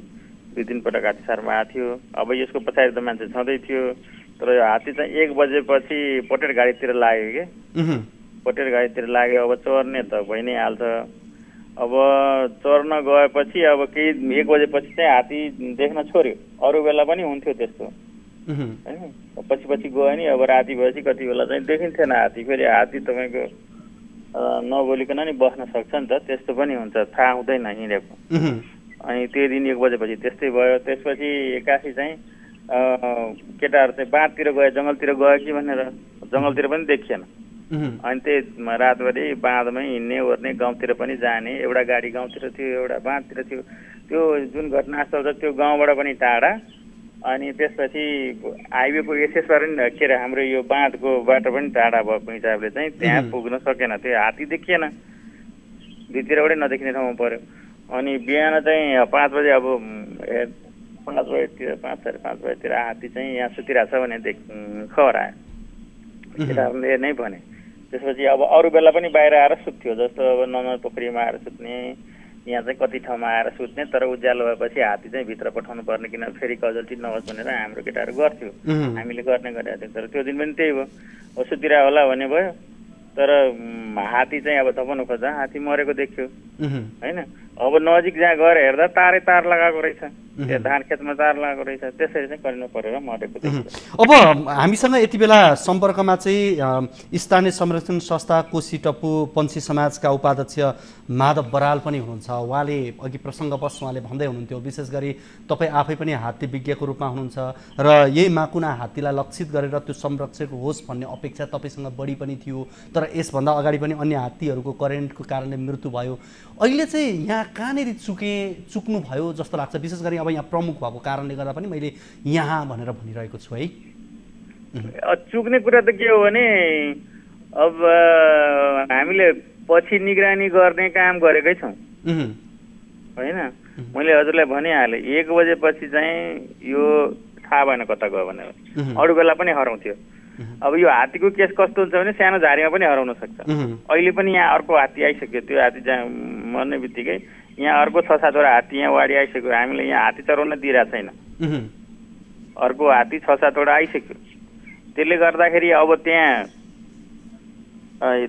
2-3 पटक हात्ती सारमा आएको थियो। अब यसको पछाडि त मान्छे छँदै थियो, तर यो हात्ती चाहिँ 1 बजेपछि पटेर गाडीतिर लाग्यो कि पटेर गाडीतिर लाग्यो। अब चर्ने त भइ नै हाल्छ। अब चर्न गएपछि अब केही 1 बजेपछि चाहिँ हात्ती देख्न छोड्यो। अरू बेला पनि हुन्थ्यो त्यस्तो होइन, पछि गयो नि। अब राति भएपछि कति बेला चाहिँ देखिन्थेन हात्ती। फेरि हात्ती तपाईँको नबोलिकन नि बस्न सक्छ नि त, त्यस्तो पनि हुन्छ, थाहा हुँदैन हिँडेको। अनि त्यो दिन 1 बजेपछि त्यस्तै भयो। त्यसपछि एक्कासी चाहिँ केटाहरू चाहिँ बाँधतिर गयो, जङ्गलतिर गयो कि भनेर जङ्गलतिर पनि देखिएन। अनि त्यही रातभरि बाँधमै हिँड्ने ओर्ने, गाउँतिर पनि जाने। एउटा गाडी गाउँतिर थियो, एउटा बाँधतिर थियो। त्यो जुन घटनास्थल छ त्यो गाउँबाट पनि टाढा। अनि त्यसपछि हाइवेको एसएसबाट पनि के अरे हाम्रो यो बाँधको बाटो पनि टाढा भएको हिसाबले चाहिँ त्यहाँ पुग्न सकेन। त्यो हात्ती देखिएन, दुईतिरबाटै नदेखिने ठाउँमा पर्यो। अनि बिहान चाहिँ 5 बजे अब 5 बजेतिर 5-5:30 बजेतिर हात्ती चाहिँ यहाँ सुतिरहेको छ भने खबर आयो, केटाहरूले नै भने। त्यसपछि अब अरू बेला पनि बाहिर आएर सुत्थ्यो, जस्तो अब नमर पोखरीमा आएर सुत्ने, यहाँ चाहिँ कति ठाउँमा आएर सुत्ने। तर उज्यालो भएपछि हात्ती चाहिँ भित्र पठाउनु पर्ने, किन फेरि कजल्टी नहोस् भनेर हाम्रो केटाहरू गर्थ्यो, हामीले गर्ने गरेका थियौँ। तर त्यो दिन पनि त्यही भयो, सुतिरह होला भन्ने भयो। तर हात्ती चाहिँ अब थपाउनु खोज्दा हात्ती मरेको देख्यो होइन। अब नजिक जहाँ गएर हेर्दा तारै तार लगाएको रहेछ। त्यो धान खेतमा तार लागेको रहेछ, त्यसरी चाहिँ करेन्टमा परेर मरेको देखिन्छ। अब हामीसँग यति बेला सम्पर्कमा चाहिँ स्थानीय संरक्षण संस्था कोशी टप्पू पन्छी समाजका उपाध्यक्ष माधव बराल पनि हुनुहुन्छ। उहाँले अघि प्रसङ्गवश उहाँले भन्दै हुनुहुन्थ्यो, विशेष गरी तपाईँ आफै पनि हात्ती विज्ञको रूपमा हुनुहुन्छ र यही माकुना हात्तीलाई लक्षित गरेर त्यो संरक्षित होस् भन्ने अपेक्षा तपाईँसँग बढी पनि थियो, तर यसभन्दा अगाडि पनि अन्य हात्तीहरूको करेन्टको कारणले मृत्यु भयो। अहिले चाहिँ यहाँ कहाँनिर चुक्नु भयो जस्तो लाग्छ? विशेष गरी अब यहाँ प्रमुख भएको कारणले गर्दा पनि मैले यहाँ भनेर भनिरहेको छु है। चुक्ने कुरा त के हो भने अब हामीले पछि निगरानी गर्ने काम गरेकै छौँ होइन। मैले हजुरलाई भनिहालेँ 1 बजेपछि चाहिँ यो थाहा भएन कता गयो भनेर, अरू बेला पनि हराउँथ्यो। अब यो हात्तीको केस कस्तो हुन्छ भने सानो झारीमा पनि हराउन सक्छ। अहिले पनि यहाँ अर्को हात्ती आइसक्यो, त्यो हात्ती जहाँ मर्ने बित्तिकै यहाँ अर्को 6-7 वटा हात्ती यहाँ वाडी आइसक्यो। हामीले यहाँ हात्ती चराउन दिइरहेको छैन, अर्को हात्ती 6-7 वटा आइसक्यो। त्यसले गर्दाखेरि अब त्यहाँ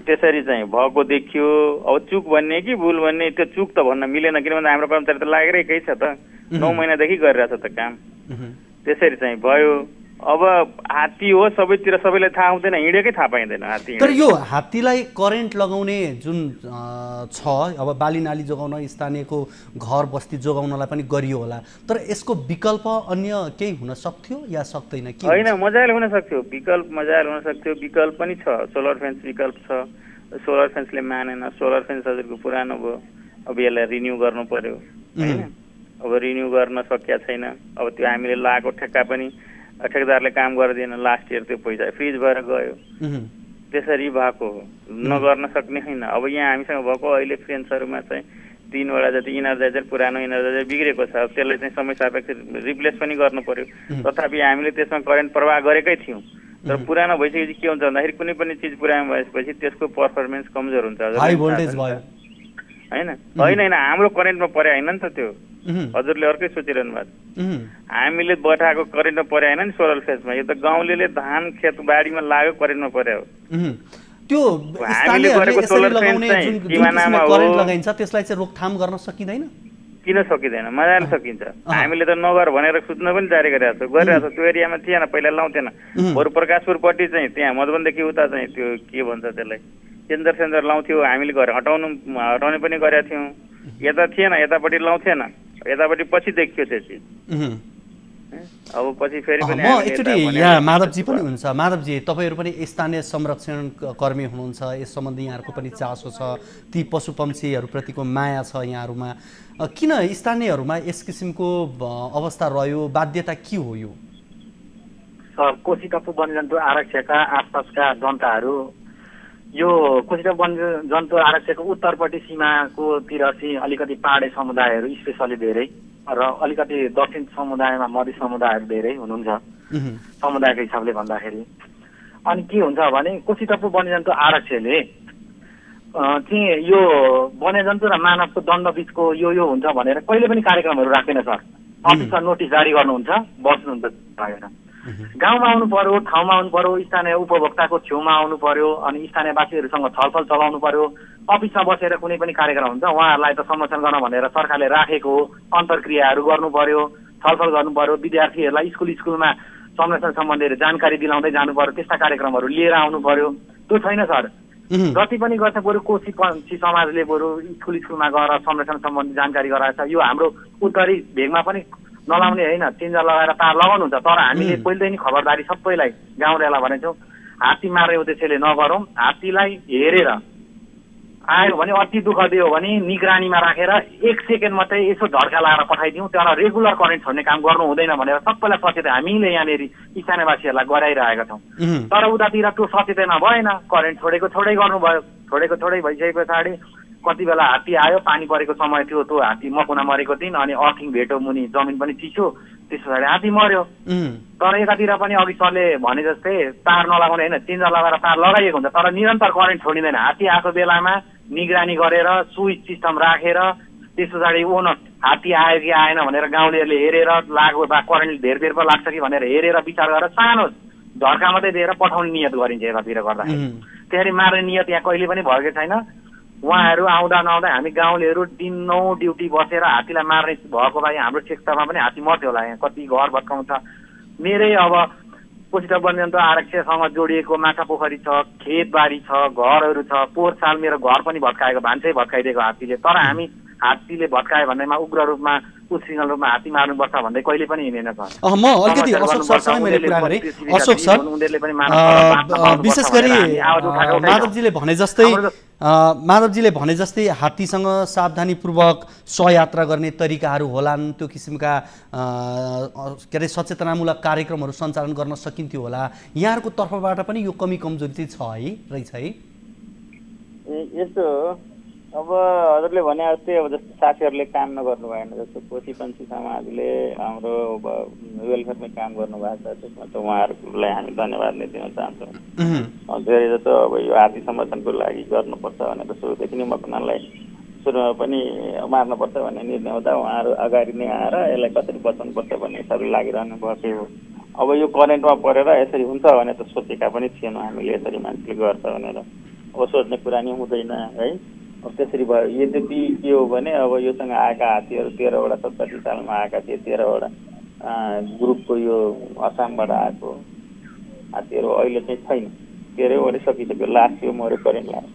त्यसरी चाहिँ भएको देखियो। अब चुक भन्ने कि भुल भन्ने त्यो चुक त भन्न मिलेन, किनभने हाम्रो कर्मचारी त लागेरै केही छ त, 9 महिनादेखि गरिरहेछ त काम। त्यसरी चाहिँ भयो। अब हात्ती हो सबैतिर, सबैलाई थाहा हुँदैन, हिँडेकै थाहा पाइँदैन हात्ती। तर यो हात्तीलाई करेन्ट लगाउने जुन छ, अब बाली नाली जोगाउन, स्थानीयको घर बस्ती जोगाउनलाई पनि गरियो होला, तर यसको विकल्प अन्य केही हुन सक्थ्यो या सक्दैन? होइन, मजाले हुन सक्थ्यो विकल्प, मजाले हुन सक्थ्यो। विकल्प पनि छ, सोलर फेन्स विकल्प छ। सोलर फेन्सले मानेन, सोलर फेन्स हजुरको पुरानो भयो, अब यसलाई रिन्यू गर्नु पर्यो होइन। अब रिन्यू गर्न सकिया छैन। अब त्यो हामीले लगाएको ठेक्का पनि ठेकेदारले काम गरिदिएन, लास्ट इयर त्यो पैसा फ्रिज भएर गयो। त्यसरी भएको हो, नगर्न सक्ने होइन। अब यहाँ हामीसँग भएको अहिले फ्रेन्चहरूमा चाहिँ 3 वटा जति इनर्जाइजर, पुरानो इनर्जाइजर बिग्रेको छ, त्यसलाई चाहिँ समय सापेक्ष रिप्लेस पनि गर्नु पर्यो। तथापि हामीले त्यसमा करेन्ट प्रवाह गरेकै थियौँ, तर पुरानो भइसकेपछि के हुन्छ भन्दाखेरि कुनै पनि चिज पुरानो भएपछि त्यसको पर्फर्मेन्स कमजोर हुन्छ होइन। होइन, हाम्रो करेन्टमा परे होइन नि त त्यो, हजुरले अर्कै सोचिरहनु भएको। हामीले बठाएको करेन्टमा परे होइन नि सोलर फेन्समा, यो त गाउँले धान खेत बारीमा लाग्यो करेन्टमा परे हो। त्यो करेन्ट लगाइन्छ त्यसलाई चाहिँ रोकथाम गर्न सकिँदैन? किन सकिँदैन, मजाले सकिन्छ। हामीले त नगर भनेर सूचना पनि जारी गरिरहेको छ। त्यो एरियामा थिएन, पहिला लाउँथेन। बरु प्रकाशपुरपट्टि चाहिँ त्यहाँ मधुबनदेखि उता चाहिँ त्यो के भन्छ त्यसलाई सेन्जर लाउँथ्यो, हामीले घर हटाउने पनि गरेका थियौँ। यता थिएन, यतापट्टि लाउँथेन, यतापट्टि पछि देखियो त्यो चिज। अब पछि फेरि पनि एकचोटि यहाँ माधवजी पनि हुनुहुन्छ। माधवजी, तपाईँहरू पनि स्थानीय संरक्षण कर्मी हुनुहुन्छ, यस सम्बन्धी यहाँहरूको पनि चासो छ, ती पशु पक्षीहरूप्रतिको माया छ यहाँहरूमा। किन स्थानीयहरूमा यस किसिमको अवस्था रह्यो? बाध्यता के हो यो? सर, कोशी टप्पू वन्यजन्तु आरक्षका आसपासका जनताहरू यो कोशी टप्पू वन्यजन्तु आरक्षको उत्तरपट्टि सीमाकोतिर चाहिँ अलिकति पहाडे समुदायहरू स्पेसली धेरै र अलिकति दक्षिण समुदायमा मधेस समुदायहरू धेरै हुनुहुन्छ समुदायको हिसाबले भन्दाखेरि। अनि के हुन्छ भने कोशी टप्पू वन्यजन्तु आरक्षले चाहिँ यो वन्यजन्तु र मानवको दण्ड बिचको यो हुन्छ भनेर कहिले पनि कार्यक्रमहरू राख्दैन सर। अफिसमा नोटिस जारी गर्नुहुन्छ, बस्नुहुन्छ भएन। गाउँमा आउनु पर्यो, ठाउँमा आउनु पर्यो, स्थानीय उपभोक्ताको छेउमा आउनु पर्यो, अनि स्थानीयवासीहरूसँग छलफल चलाउनु पर्यो। अफिसमा बसेर कुनै पनि कार्यक्रम हुन्छ उहाँहरूलाई त संरक्षण गर्न भनेर सरकारले राखेको अन्तर्क्रियाहरू गर्नु पर्यो, छलफल गर्नु पर्यो, विद्यार्थीहरूलाई स्कुलमा संरक्षण सम्बन्धी जानकारी दिलाउँदै जानु पर्यो, त्यस्ता कार्यक्रमहरू लिएर आउनु पर्यो। त्यो छैन सर। जति पनि गर्छ बरु कोशी पन्छी समाजले बरु स्कुलमा गएर संरक्षण सम्बन्धी जानकारी गराएछ। यो हाम्रो उत्तरी भेगमा पनि नलाउने होइन, चिन्जा लगाएर तार लगाउनुहुन्छ, तर हामीले पहिल्यै खबरदारी सबैलाई गाउँलेलाई भनेछौँ, हात्ती मार्ने उद्देश्यले नगरौँ। हात्तीलाई हेरेर आयो भने अति दुःख दियो भने निगरानीमा राखेर 1 सेकेन्ड मात्रै यसो झड्का लगाएर पठाइदिउँ, त्यहाँ रेगुलर करेन्ट छोड्ने काम गर्नु हुँदैन भनेर सबैलाई सचेत हामीले यहाँनिर स्थानीयवासीहरूलाई गराइरहेका छौँ। तर उतातिर त्यो सचेतना भएन, करेन्ट छोडै गर्नुभयो। छोडै भइसके पछाडि कति बेला हात्ती आयो, पानी परेको समय थियो, त्यो हात्ती मकुना मरेको दिन, अनि अर्थिङ भेट्यो, मुनि जमिन पनि चिसो, त्यस पछाडि हात्ती मर्यो। तर यतातिर पनि अघि सरले भने जस्तै तार नलगाउने होइन, चिन्जा लगाएर तार लगाइएको हुन्छ, तर निरन्तर करेन्ट छोडिँदैन। हात्ती आएको बेलामा निगरानी गरेर स्विच सिस्टम राखेर त्यस पछाडि हात्ती आयो कि आएन भनेर गाउँलेहरूले हेरेर लाग्यो बा करेन्ट धेर पो लाग्छ कि भनेर हेरेर विचार गरेर सानो झर्का मात्रै दिएर पठाउने नियत गरिन्छ यतातिर गर्दाखेरि। त्यसरी मार्ने नियत यहाँ कहिले पनि भएको छैन। उहाँहरू आउँदा नआउँदा हामी गाउँलेहरू दिनौ ड्युटी बसेर हात्तीलाई मार्ने भएको भए हाम्रो क्षेत्रमा पनि हात्ती मर्थ्यो होला। यहाँ कति घर भत्काउँछ। मेरै अब कोसिटा वन्यजन्तु आरक्षसँग जोडिएको माछा पोखरी छ, खेतबारी छ, घरहरू छ। पोहोर साल मेरो घर पनि भत्काएको, भान्सै भत्काइदिएको हात्तीले। तर हामी हात्तीले भत्कायो भन्दैमा उग्र रूपमा उच्छृङ्खल रूपमा हात्ती मार्नुपर्छ भन्दै कहिले पनि हिँडेन सर। म अलिकति अशोक सरसँग मैले कुरा गरेँ। अशोक सर, विशेष गरी माधवजीले भने जस्तै हात्तीसँग सावधानीपूर्वक सहयात्रा गर्ने तरिकाहरू होलान्, त्यो किसिमका के अरे सचेतनामूलक कार्यक्रमहरू सञ्चालन गर्न सकिन्थ्यो होला। यहाँहरूको तर्फबाट पनि यो कमी कमजोरी चाहिँ छ है, रहेछ है? यस्तो अब हजुरले भने जस्तै अब जस्तो साथीहरूले काम नगर्नु भएन, जस्तो कोशी पन्छी समाजले हाम्रो वेलफेयरमै काम गर्नुभएको छ, त्यसमा त उहाँहरूलाई हामी धन्यवाद नै दिन चाहन्छौँ। धेरै जस्तो अब यो हात्ती संरक्षणको लागि गर्नुपर्छ भनेर सुरुदेखि नै मकनलाई सुरुमा पनि मार्नुपर्छ भन्ने निर्णय हुँदा उहाँहरू अगाडि नै आएर यसलाई कसरी बचाउनुपर्छ भन्ने हिसाबले लागिरहनु भएको हो। अब यो करेन्टमा परेर यसरी हुन्छ भने त सोचेका पनि थिएनौँ हामीले, यसरी मान्छेले गर्छ भनेर। अब सोच्ने कुरा नि हुँदैन है। अब त्यसरी भयो। यद्यपि के हो भने अब योसँग आएका हात्तीहरू 13वटा 70 सालमा आएका थिए, 13वटा ग्रुपको यो असमबाट आएको हात्तीहरू अहिले चाहिँ छैन, 13 ओरिसकिसक्यो। लास्ट यो मऱ्यो करेन्ट लाग्यो।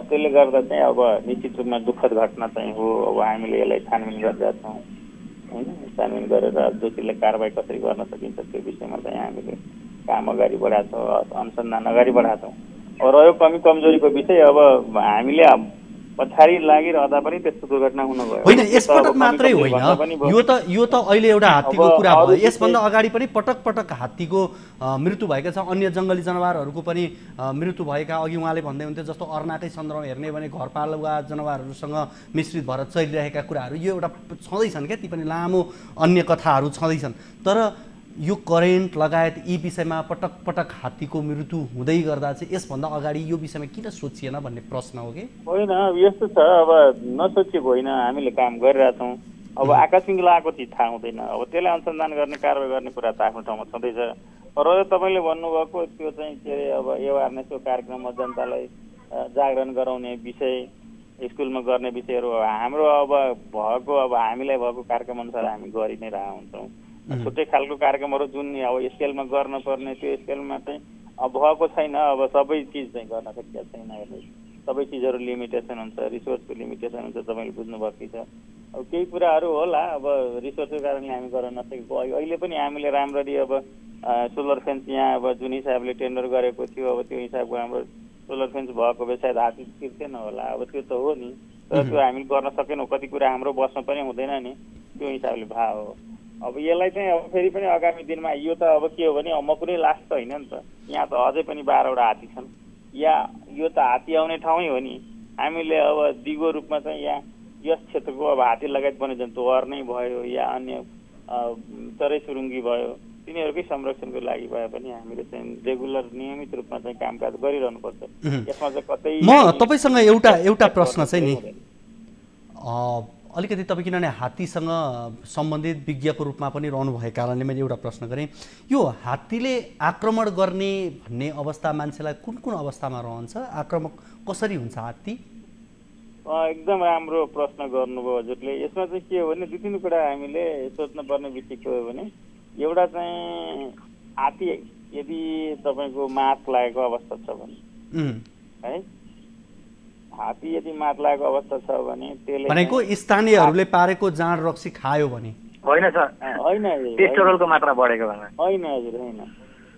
त्यसले गर्दा चाहिँ अब निश्चित रूपमा दुःखद घटना चाहिँ हो। अब हामीले यसलाई छानबिन गरिरहेका छौँ होइन। छानबिन गरेर दोषीले कारबाही कसरी गर्न सकिन्छ त्यो विषयमा चाहिँ हामीले काम अगाडि बढाएको छौँ, अनुसन्धान अगाडि बढाएको छौँ। रह्यो कमी कमजोरीको विषय, अब हामीले पछाडि लागिरहँदा पनि त्यस्तो दुर्घटना हुन गयो होइन। यसपटक मात्रै होइन, यो त अहिले एउटा हात्तीको कुरा भयो। यसभन्दा अगाडि पनि पटक पटक हात्तीको मृत्यु भएका छ। अन्य जङ्गली जनावरहरूको पनि मृत्यु भएका, अघि उहाँले भन्दै हुन्थ्यो जस्तो अर्नाकै सन्दर्भमा हेर्ने भने घरपालुवा जनावरहरूसँग मिश्रित भएर चलिरहेका कुराहरू यो एउटा छँदैछन् क्या, ती पनि लामो अन्य कथाहरू छँदैछन्। तर यो करेन्ट लगायत यी विषयमा पटक पटक हात्तीको मृत्यु हुँदै गर्दा चाहिँ यसभन्दा अगाडि यो विषयमा किन सोचिएन भन्ने प्रश्न हो कि होइन? यस्तो छ, अब नसोचेको होइन, हामीले काम गरिरहेछौँ। अब आकस्मिक लागेको चिज थाहा हुँदैन। अब त्यसलाई अनुसन्धान गर्ने कारवाही गर्ने कुरा त आफ्नो ठाउँमा छँदैछ। र तपाईँले भन्नुभएको त्यो चाहिँ के अरे अब एवारनेसको कार्यक्रममा जनतालाई जागरण गराउने विषय, स्कुलमा गर्ने विषयहरू हाम्रो अब भएको अब हामीलाई भएको कार्यक्रम अनुसार हामी गरि नै रहेका हुन्छौँ। छुट्टै खालको कार्यक्रमहरू जुन अब स्केलमा गर्नुपर्ने त्यो स्केलमा चाहिँ अब भएको छैन। अब सबै चिज चाहिँ गर्न सकिएको छैन। सबै चिजहरू लिमिटेसन हुन्छ, रिसोर्सको लिमिटेसन हुन्छ, तपाईँले बुझ्नुभएकै छ। अब केही कुराहरू होला, अब रिसोर्सको कारणले हामी गर्न नसकेको। अहिले पनि हामीले राम्ररी अब सोलर फेन्स यहाँ अब जुन हिसाबले टेन्डर गरेको थियो, अब त्यो हिसाबको हाम्रो सोलर फेन्स भएको भए सायद हात्ती तिर्थेन होला। अब त्यो त हो नि, तर त्यो हामीले गर्न सकेनौँ। कति कुरा हाम्रो बसमा पनि हुँदैन नि, त्यो हिसाबले भए हो। अब यसलाई चाहिँ अब फेरि पनि आगामी दिनमा यो त अब के हो भने म कुनै लास्ट त होइन नि त। यहाँ त अझै पनि 12वटा हात्ती छन्। या यो त हात्ती आउने ठाउँै हो नि। हामीले अब दिगो रूपमा चाहिँ यहाँ यस क्षेत्रको अब हात्ती लगायत वन्यजन्तु अर्नै भयो या अन्य चरै सुरुङ्गी भयो, तिनीहरूकै संरक्षणको लागि भए पनि हामीले चाहिँ रेगुलर नियमित रूपमा चाहिँ कामकाज गरिरहनुपर्छ। यसमा चाहिँ कतै म तपाईँसँग एउटा प्रश्न चाहिँ नि अलिकति तपाईँ किनभने हात्तीसँग सम्बन्धित विज्ञको रूपमा पनि रहनुभएको कारणले मैले एउटा प्रश्न गरेँ। यो हात्तीले आक्रमण गर्ने भन्ने अवस्था मान्छेलाई कुन कुन अवस्थामा रहन्छ? आक्रमक कसरी हुन्छ हात्ती? एकदम राम्रो प्रश्न गर्नुभयो हजुरले। यसमा चाहिँ के हो भने दुई तिन कुरा हामीले सोच्नुपर्ने विषय के हो भने, एउटा चाहिँ हात्ती यदि तपाईँको मात लागेको अवस्था छ भने है, हात्ती यदि मात लागेको अवस्था छ भने त्यसले भनेको स्थानीयहरूले पारेको जाँड रक्सी खायो भने होइन सर, होइन टेस्टोरोलको मात्रा बढेको भए होइन हजुर, होइन।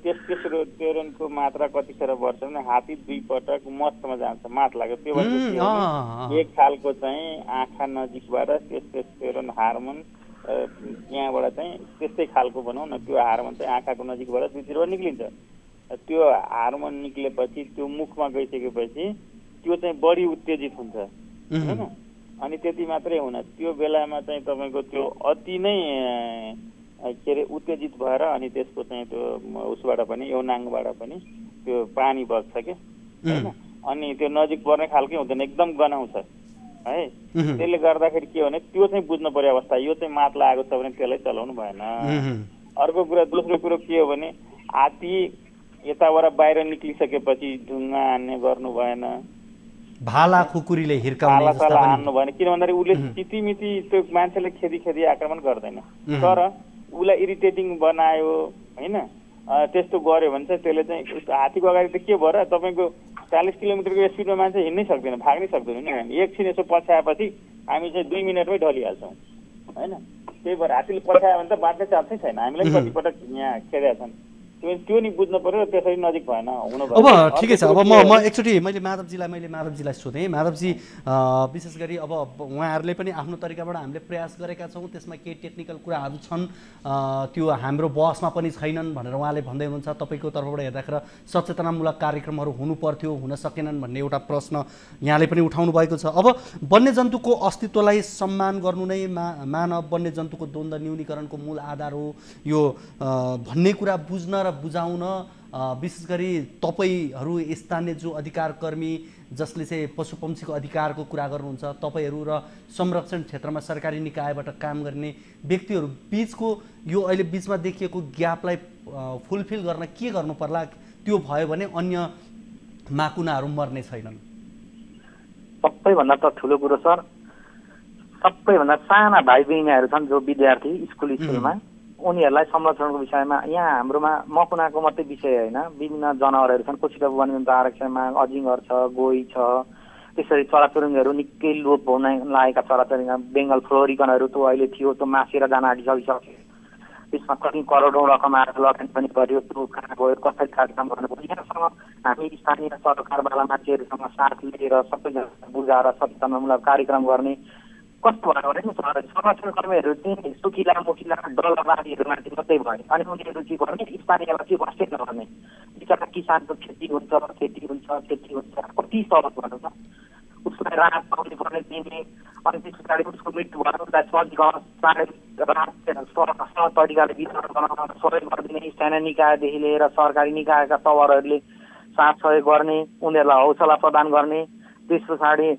टेस्टोस्टेरोनको मात्रा कतिखेर बढ्छ भने हात्ती 2 पटक मस्तमा जान्छ, मात लाग्यो। त्यो भएर एक खालको चाहिँ आँखा नजिकबाट टेस्टोस्टेरोन हार्मोन यहाँबाट चाहिँ त्यस्तै खालको भनौँ न, त्यो हार्मोन चाहिँ आँखाको नजिकबाट दुईतिरबाट निक्लिन्छ। त्यो हार्मोन निक्लेपछि त्यो मुखमा गइसकेपछि त्यो चाहिँ बढी उत्तेजित हुन्छ होइन। अनि त्यति मात्रै हुन, त्यो बेलामा चाहिँ तपाईँको त्यो अति नै के अरे उत्तेजित भएर अनि त्यसको चाहिँ त्यो उसबाट पनि यौनाङ्गबाट पनि त्यो पानी बग्छ क्या होइन। अनि त्यो नजिक पर्ने खालकै हुँदैन, एकदम गनाउँछ है। त्यसले गर्दाखेरि के हो भने त्यो चाहिँ बुझ्नु पर्ने अवस्था, यो चाहिँ मात लागेको छ भने त्यसलाई चलाउनु भएन। अर्को कुरा, दोस्रो कुरो के हो भने हात्ती यताबाट बाहिर निक्लिसकेपछि ढुङ्गा हान्ने गर्नु भएन भाला खुकुरीले हिर्काउने जस्ता भाला पनि हान्नु भने किन भन्दाखेरि उसले चितिमिति त्यो मान्छेले खेदी आक्रमण गर्दैन तर उसलाई इरिटेटिङ बनायो होइन त्यस्तो गर्यो भने चाहिँ त्यसले चाहिँ हात्तीको अगाडि त के भयो र तपाईँको 40 किलोमिटरको स्पिडमा मान्छे हिँड्नै सक्दैन भाग्नै सक्दैन नि एकछिन यसो पछ्याएपछि हामी चाहिँ 2 मिनटमै ढलिहाल्छौँ होइन त्यही भएर हात्तीले पछ्यायो भने त बाँच्ने चान्सै छैन हामीलाई कतिपटक यहाँ खेदेका छन् त्यो नि बुझ्नु पर्यो त्यसरी नजिक भएन हुनु अब ठिकै छ अब म एकचोटि मैले माधवजीलाई सोधेँ माधवजी विशेष गरी अब उहाँहरूले पनि आफ्नो तरिकाबाट हामीले प्रयास गरेका छौँ त्यसमा केही टेक्निकल कुराहरू छन् त्यो हाम्रो बसमा पनि छैनन् भनेर उहाँले भन्दै हुनुहुन्छ तपाईँको तर्फबाट हेर्दाखेरि सचेतनामूलक कार्यक्रमहरू हुनु पर्थ्यो हुन सकेनन् भन्ने एउटा प्रश्न यहाँले पनि उठाउनु भएको छ अब वन्यजन्तुको अस्तित्वलाई सम्मान गर्नु नै मानव वन्यजन्तुको द्वन्द्व न्यूनीकरणको मूल आधार हो यो भन्ने कुरा बुझ्न र बुझाउन विशेष गरी तपाईहरू स्थानीय जो अधिकारकर्मी जसले चाहिँ पशुपक्षीको अधिकारको कुरा गर्नुहुन्छ तपाईहरू र संरक्षण क्षेत्रमा सरकारी निकायबाट काम गर्ने व्यक्तिहरू बीचको यो अहिले बीचमा देखिएको ग्यापलाई फुलफिल गर्न के गर्नु पर्ला त्यो भयो भने अन्य माकुनाहरू मर्ने छैनन् सबैभन्दा त ठुलो कुरो सर सबैभन्दा साना भाइ बहिनीहरू छन् जो विद्यार्थी स्कुलमा उनीहरूलाई संरक्षणको विषयमा यहाँ हाम्रोमा मकुनाको मात्रै विषय होइन विभिन्न जनावरहरू छन् कोसीटापु वन्यजन्तु आरक्षणमा अजिङ्गर छ गोही छ त्यसरी चराचुरुङ्गीहरू निकै लोप हुन लागेका चराचुरुङ्गी बेङ्गल फ्लोरिकनहरू त्यो अहिले थियो त्यो मासेर जान आँटिसकिसक्यो त्यसमा कति करोडौँ रकम आएर लगानी पनि गर्यो त्यो कहाँ गयो कसरी कार्यक्रम गर्नुपर्छ यहाँसँग हामी स्थानीय सरकारवाला मान्छेहरूसँग साथ लिएर सबैजना बुझाएर सचेतनामूलक कार्यक्रम गर्ने कस्तो भयो भने संरक्षण कर्मीहरू चाहिँ सुकिला मुखिला डल्लाबारीहरूमाथि मात्रै भयो अनि उनीहरू के गर्ने स्थानीयलाई के वास्तै नगर्ने बिचरा किसानको खेती हुन्छ कति सहज भनौँ न उसलाई राहत पाउने पर्ने दिने अनि त्यस पछाडि उसको मृत्यु भयो उसलाई सहज तरिकाले वितरण गराउन सहयोग गरिदिने स्थानीय निकायदेखि लिएर सरकारी निकायका तवरहरूले साथ सहयोग गर्ने उनीहरूलाई हौसला प्रदान गर्ने त्यस पछाडि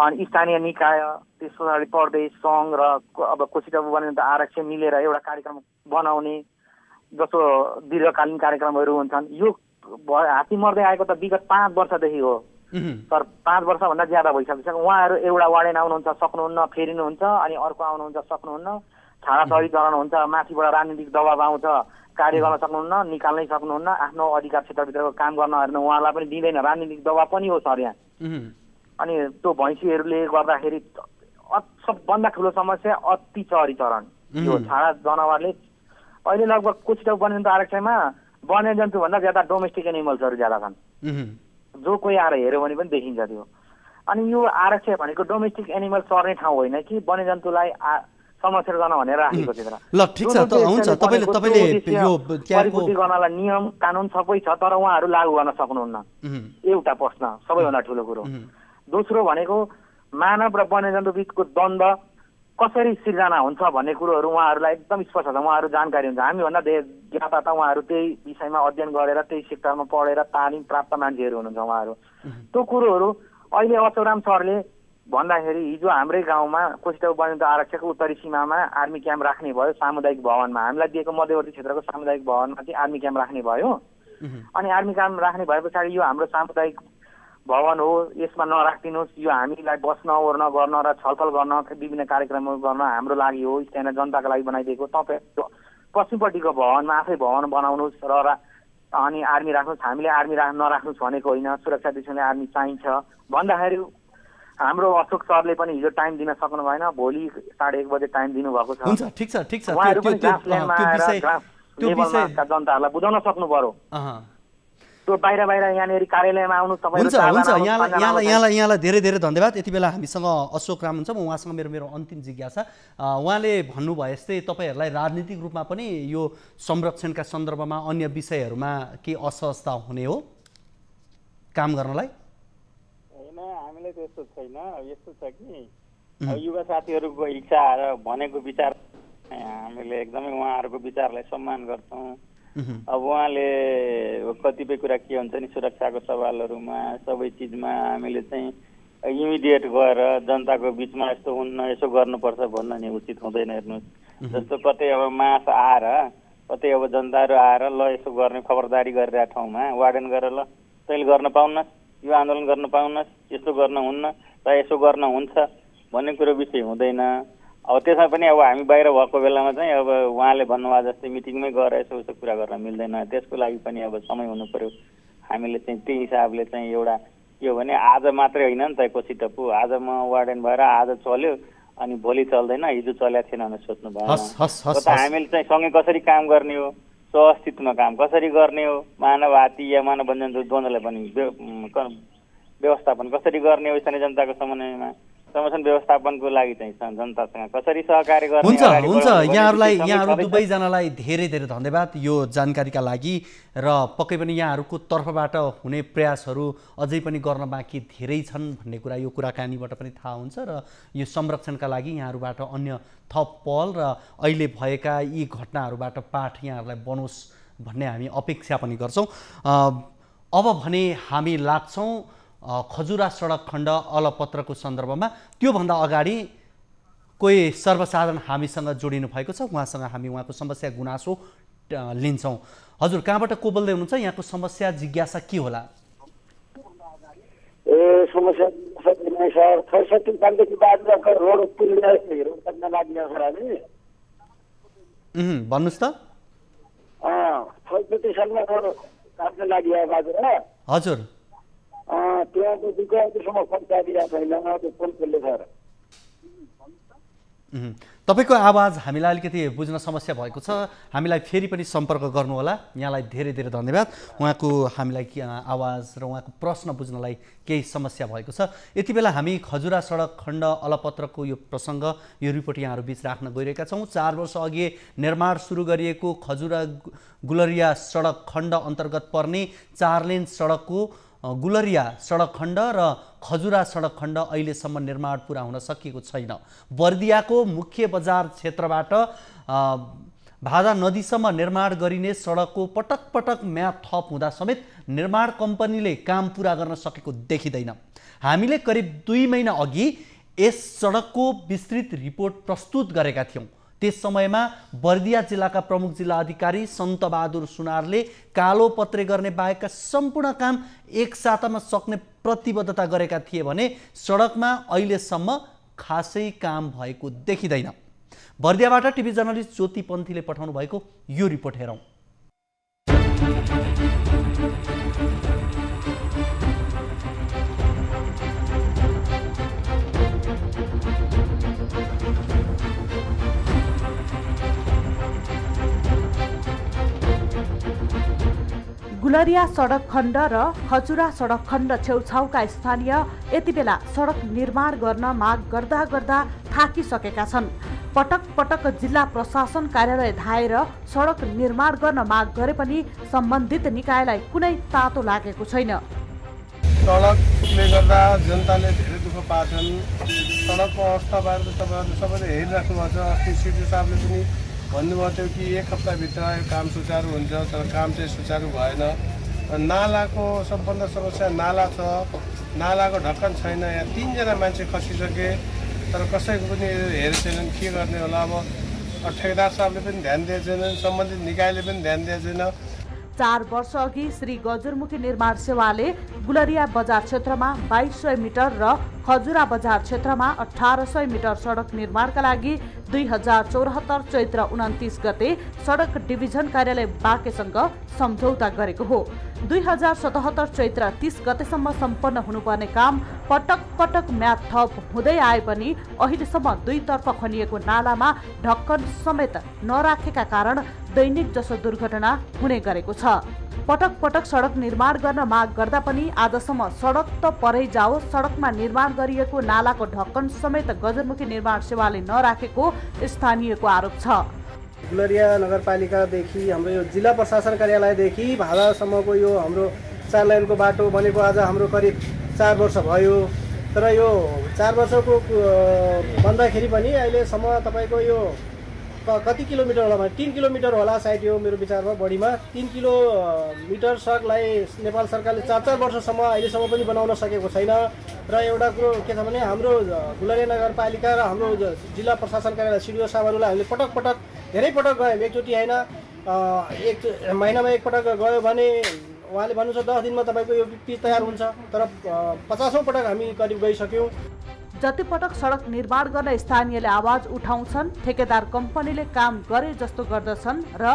अनि स्थानीय निकाय त्यस पछाडि प्रदेश सङ्घ र अब कोसीटापु वन्यजन्तु आरक्षण मिलेर एउटा कार्यक्रम बनाउने जस्तो दीर्घकालीन कार्यक्रमहरू हुन्छन् यो हात्ती मर्दै आएको त विगत 5 वर्षदेखि हो तर 5 वर्षभन्दा ज्यादा भइसकिसक्यो उहाँहरू एउटा वार्डेन आउनुहुन्छ सक्नुहुन्न फेरिनुहुन्छ अनि अर्को आउनुहुन्छ सक्नुहुन्न छाडाछडी चलाउनुहुन्छ माथिबाट राजनीतिक दबाब आउँछ कार्य गर्न सक्नुहुन्न निकाल्नै सक्नुहुन्न आफ्नो अधिकार क्षेत्रभित्रको काम गर्न हेर्नु उहाँलाई पनि दिँदैन राजनीतिक दबाब पनि हो सर यहाँ अनि त्यो भैँसीहरूले गर्दाखेरि सबभन्दा ठुलो समस्या अत्याचारी चरण यो छाडा जनावरले अहिले लगभग कोसीटापु वन्यजन्तु आरक्षणमा वन्यजन्तु भन्दा ज्यादा डोमेस्टिक एनिमल्सहरू ज्यादा छन् जो कोही आएर हेऱ्यो भने पनि देखिन्छ त्यो अनि यो आरक्षण भनेको डोमेस्टिक एनिमल चर्ने ठाउँ होइन कि वन्यजन्तुलाई संरक्षण गर्न भनेर राखेको क्षेत्र ल ठीक छ त हुन्छ तपाईले यो परिपूर्ति गर्नलाई नियम कानुन सबै छ तर उहाँहरू लागू गर्न सक्नुहुन्न एउटा प्रश्न सबैभन्दा ठुलो कुरो दोस्रो भनेको मानव र वन्यजन्तु बीचको द्वन्द्व कसरी सिर्जना हुन्छ भन्ने कुरोहरू उहाँहरूलाई एकदम स्पष्ट छ उहाँहरू जानकारी हुन्छ हामीभन्दा ज्यादा त उहाँहरू त्यही विषयमा अध्ययन गरेर त्यही सेक्टरमा पढेर तालिम प्राप्त मान्छेहरू हुनुहुन्छ उहाँहरू त्यो कुरोहरू अहिले अचौराम सरले भन्दाखेरि हिजो हाम्रै गाउँमा कोसीटापु वन्यजन्तु आरक्षणको उत्तरी सीमामा आर्मी क्याम्प राख्ने भयो सामुदायिक भवनमा हामीलाई दिएको मध्यवर्ती क्षेत्रको सामुदायिक भवनमा चाहिँ आर्मी क्याम्प राख्ने भयो अनि आर्मी क्याम्प राख्ने भए पछाडि यो हाम्रो सामुदायिक भवन हो यसमा नराखिदिनुहोस् यो हामीलाई बस्न ओर्न गर्न र छलफल गर्न विभिन्न कार्यक्रमहरू गर्न हाम्रो लागि हो स्थानीय जनताको लागि बनाइदिएको तपाईँ पश्चिमपट्टिको भवनमा आफै भवन बनाउनुहोस् र अनि आर्मी राख्नुहोस् हामीले आर्मी नराख्नुहोस् भनेको होइन सुरक्षा दृष्टिले आर्मी चाहिन्छ भन्दाखेरि हाम्रो अशोक सरले पनि हिजो टाइम दिन सक्नु भएन भोलि 1:30 बजे टाइम दिनुभएको छ हुन्छ ठीक छ त्यो जनताहरूलाई बुझाउन सक्नु पर्यो त्यो बाहिर यहाँनिर कार्यालयमा आउनु तपाईहरु हुन्छ यहाँलाई धेरै धेरै धन्यवाद यति बेला हामीसँग अशोक राम हुन्छ म उहाँसँग मेरो अन्तिम जिज्ञासा उहाँले भन्नुभयो जस्तै तपाईहरुलाई राजनीतिक रूपमा पनि यो संरक्षणका सन्दर्भमा अन्य विषयहरुमा के असहजता हुने हो काम गर्नलाई हैन हामीले त्यस्तो छैन यस्तो छ कि युवा साथीहरुको इच्छा र भनेको विचार हामीले एकदमै उहाँहरुको विचारलाई सम्मान गर्छौं अब उहाँले कतिपय कुरा के हुन्छ नि सुरक्षाको सवालहरुमा सबै चीजमा हामीले चाहिँ इमिडिएट गएर जनताको बीचमा यस्तो हुन्न यसो गर्नुपर्छ भन्न नि उचित हुँदैन हेर्नुस् जस्तो कतै अब मास आएर कतै अब जनताहरु आएर ल यसो गर्ने खबरदारी गरिरहेको ठाउँमा वार्डन गरेर ल तैले गर्न पाउन्न यो आन्दोलन गर्न पाउन्न, यस्तो गर्न हुन्न र यसो गर्न हुन्छ भन्ने कुरो विषय हुँदैन। अब त्यसमा पनि अब हामी बाहिर भएको बेलामा चाहिँ अब उहाँले भन्नुभयो जस्तै मिटिङमै गएर यसो उसो कुरा गर्न मिल्दैन। त्यसको लागि पनि अब समय हुनु पर्यो। हामीले चाहिँ त्यही हिसाबले चाहिँ एउटा के हो भने आज मात्रै होइन नि त कोसी टप्पू, आज म वार्डेन भएर आज चल्यो अनि भोलि चल्दैन, हिजो चलेको थिएन भनेर सोच्नु भएन। हामीले चाहिँ सँगै कसरी काम गर्ने हो, सहअस्तित्वमा काम कसरी गर्ने हो, मानव हात्ती या मानव वन्यजन्तु द्वन्द्वलाई पनि व्यवस्थापन कसरी गर्ने हो, स्थानीय जनताको समन्वयमा संरक्षण व्यवस्थापनको लागि चाहिँ जनतासँग कसरी सहकार्य गर्ने। हुन्छ यहाँहरू दुवैजनालाई धेरै धेरै धन्यवाद यो जानकारीका लागि र पक्कै पनि यहाँहरूको तर्फबाट हुने प्रयासहरू अझै पनि गर्न बाँकी धेरै छन् भन्ने कुरा यो कुराकानीबाट पनि थाहा हुन्छ र यो संरक्षणका लागि यहाँहरूबाट अन्य थप पहल र अहिले भएका यी घटनाहरूबाट पाठ यहाँहरूलाई बनोस् भन्ने हामी अपेक्षा पनि गर्छौँ। अब भने हामी लाग्छौँ खजुरा सडक खण्ड अलपत्रको सन्दर्भमा। त्योभन्दा अगाडि कोही सर्वसाधारण हामीसँग जोडिनु भएको छ, उहाँसँग हामी उहाँको समस्या गुनासो लिन्छौँ। हजुर कहाँबाट को बोल्दै हुनुहुन्छ? यहाँको समस्या जिज्ञासा के होला? समस्या सर ६६ सालदेखि बाद रोड पुलिरहेको गर्न लाग्यो छोराले। भन्नुहोस् त। ६६ सालमा रोड काट्न लाग्यो बाजुरा। हजुर त्यहाँको दुःखसम्म पैसा दिएको छैन त्यो पुल खोल्ने सर। तपाईँको आवाज हामीलाई अलिकति बुझ्न समस्या भएको छ, हामीलाई फेरि पनि सम्पर्क गर्नुहोला। यहाँलाई धेरै धेरै धन्यवाद। उहाँको हामीलाई आवाज र उहाँको प्रश्न बुझ्नलाई केही समस्या भएको छ। यति बेला हामी खजुरा सडक खण्ड अलपत्रको यो प्रसङ्ग यो रिपोर्ट यहाँहरू बिच राख्न गइरहेका छौँ। 4 वर्ष अघि निर्माण सुरु गरिएको खजुरा गुलरिया सडक खण्ड अन्तर्गत पर्ने 4 लेन सडकको गुलरिया सडक खण्ड र खजुरा सडक खण्ड अहिलेसम्म निर्माण पुरा हुन सकिएको छैन। बर्दियाको मुख्य बजार क्षेत्रबाट भादा नदीसम्म निर्माण गरिने सडकको पटक पटक म्याद थप हुँदा समेत निर्माण कम्पनीले काम पुरा गर्न सकेको देखिँदैन। हामीले करिब 2 महिना अघि यस सडकको विस्तृत रिपोर्ट प्रस्तुत गरेका थियौँ। त्यस समयमा बर्दिया जिल्लाका प्रमुख जिल्ला अधिकारी सन्तबहादुर सुनारले कालो पत्रे गर्ने बाहेकका सम्पूर्ण काम एक सातामा सक्ने प्रतिबद्धता गरेका थिए भने सडकमा अहिलेसम्म खासै काम भएको देखिँदैन। बर्दियाबाट टिभी जर्नलिस्ट ज्योति पन्थीले पठाउनु भएको यो रिपोर्ट हेरौँ। गुलरिया सडक खण्ड र खजुरा सडक खण्ड छेउछाउका स्थानीय यति बेला सडक निर्माण गर्न माग गर्दा गर्दा थाकिसकेका छन्। पटक पटक जिल्ला प्रशासन कार्यालय धाएर सडक निर्माण गर्न माग गरे पनि सम्बन्धित निकायलाई कुनै तातो लागेको छैन। सडकले गर्दा जनताले धेरै दुःख पाछन्। सडकको अवस्थाबारे त तपाईँहरूले सबैले हेरिराख्नु भएको छ। अस्ति सिडी साहबले पनि भन्नुभएको थियो कि 1 हप्ताभित्र यो काम सुचारू हुन्छ, तर काम चाहिँ सुचारू भएन। नालाको सबभन्दा समस्या नाला छ, नालाको ढक्कन छैन। यहाँ 3 जना मान्छे खसिसके तर कसैको पनि हेरेको छैनन्। के गर्ने होला? अब ठेकेदार साहबले पनि ध्यान दिएको छैनन्, सम्बन्धित निकायले पनि ध्यान दिएको छैन। 4 वर्ष अघि श्री गजुरमुखी निर्माण सेवाले गुलरिया बजार क्षेत्रमा 2200 मिटर र खजुरा बजार क्षेत्रमा 1800 मिटर सडक निर्माणका लागि 2074 चैत्र 29 गते सडक डिभिजन कार्यालय बाँकेसँग सम्झौता गरेको हो। 2077 चैत्र 30 गतेसम्म सम्पन्न हुनुपर्ने काम पटक पटक म्याद थप हुँदै आए पनि अहिलेसम्म 2 तर्फ खनिएको नालामा ढक्कन समेत नराखेका कारण दैनिक जसो दुर्घटना हुने गरेको छ। पटक पटक सडक निर्माण गर्न माग गर्दा पनि आजसम्म सडक त परै जाओस्, सडकमा निर्माण गरिएको नालाको ढक्कन समेत गजरमुखी निर्माण सेवाले नराखेको स्थानीयको आरोप छ। गुलरिया नगरपालिकादेखि हाम्रो यो जिल्ला प्रशासन कार्यालयदेखि भादासम्मको यो हाम्रो 4 लाइनको बाटो बनेको आज हाम्रो करिब 4 वर्ष भयो। तर यो 4 वर्षको भन्दाखेरि पनि अहिलेसम्म तपाईँको यो कति किलोमिटर होला? 3 किलोमिटर होला सायद यो मेरो विचारमा बढीमा। 3 किलोमिटर सडकलाई नेपाल सरकारले 4 वर्षसम्म अहिलेसम्म पनि बनाउन सकेको छैन। र एउटा कुरो के छ भने हाम्रो गुलरिया नगरपालिका र हाम्रो जिल्ला प्रशासन कार्यालय सिडिओ साहबहरूलाई हामीले पटक धेरै पटक गयौँ, एकचोटि होइन, 1 महिनामा 1 पटक गयो भने उहाँले भन्नुहुन्छ 10 दिनमा तपाईँको यो पिच तयार हुन्छ, तर 50औं पटक हामी करिब गइसक्यौँ। जति पटक सडक निर्माण गर्न स्थानीयले आवाज उठाउँछन्, ठेकेदार कम्पनीले काम गरे जस्तो गर्दछन् र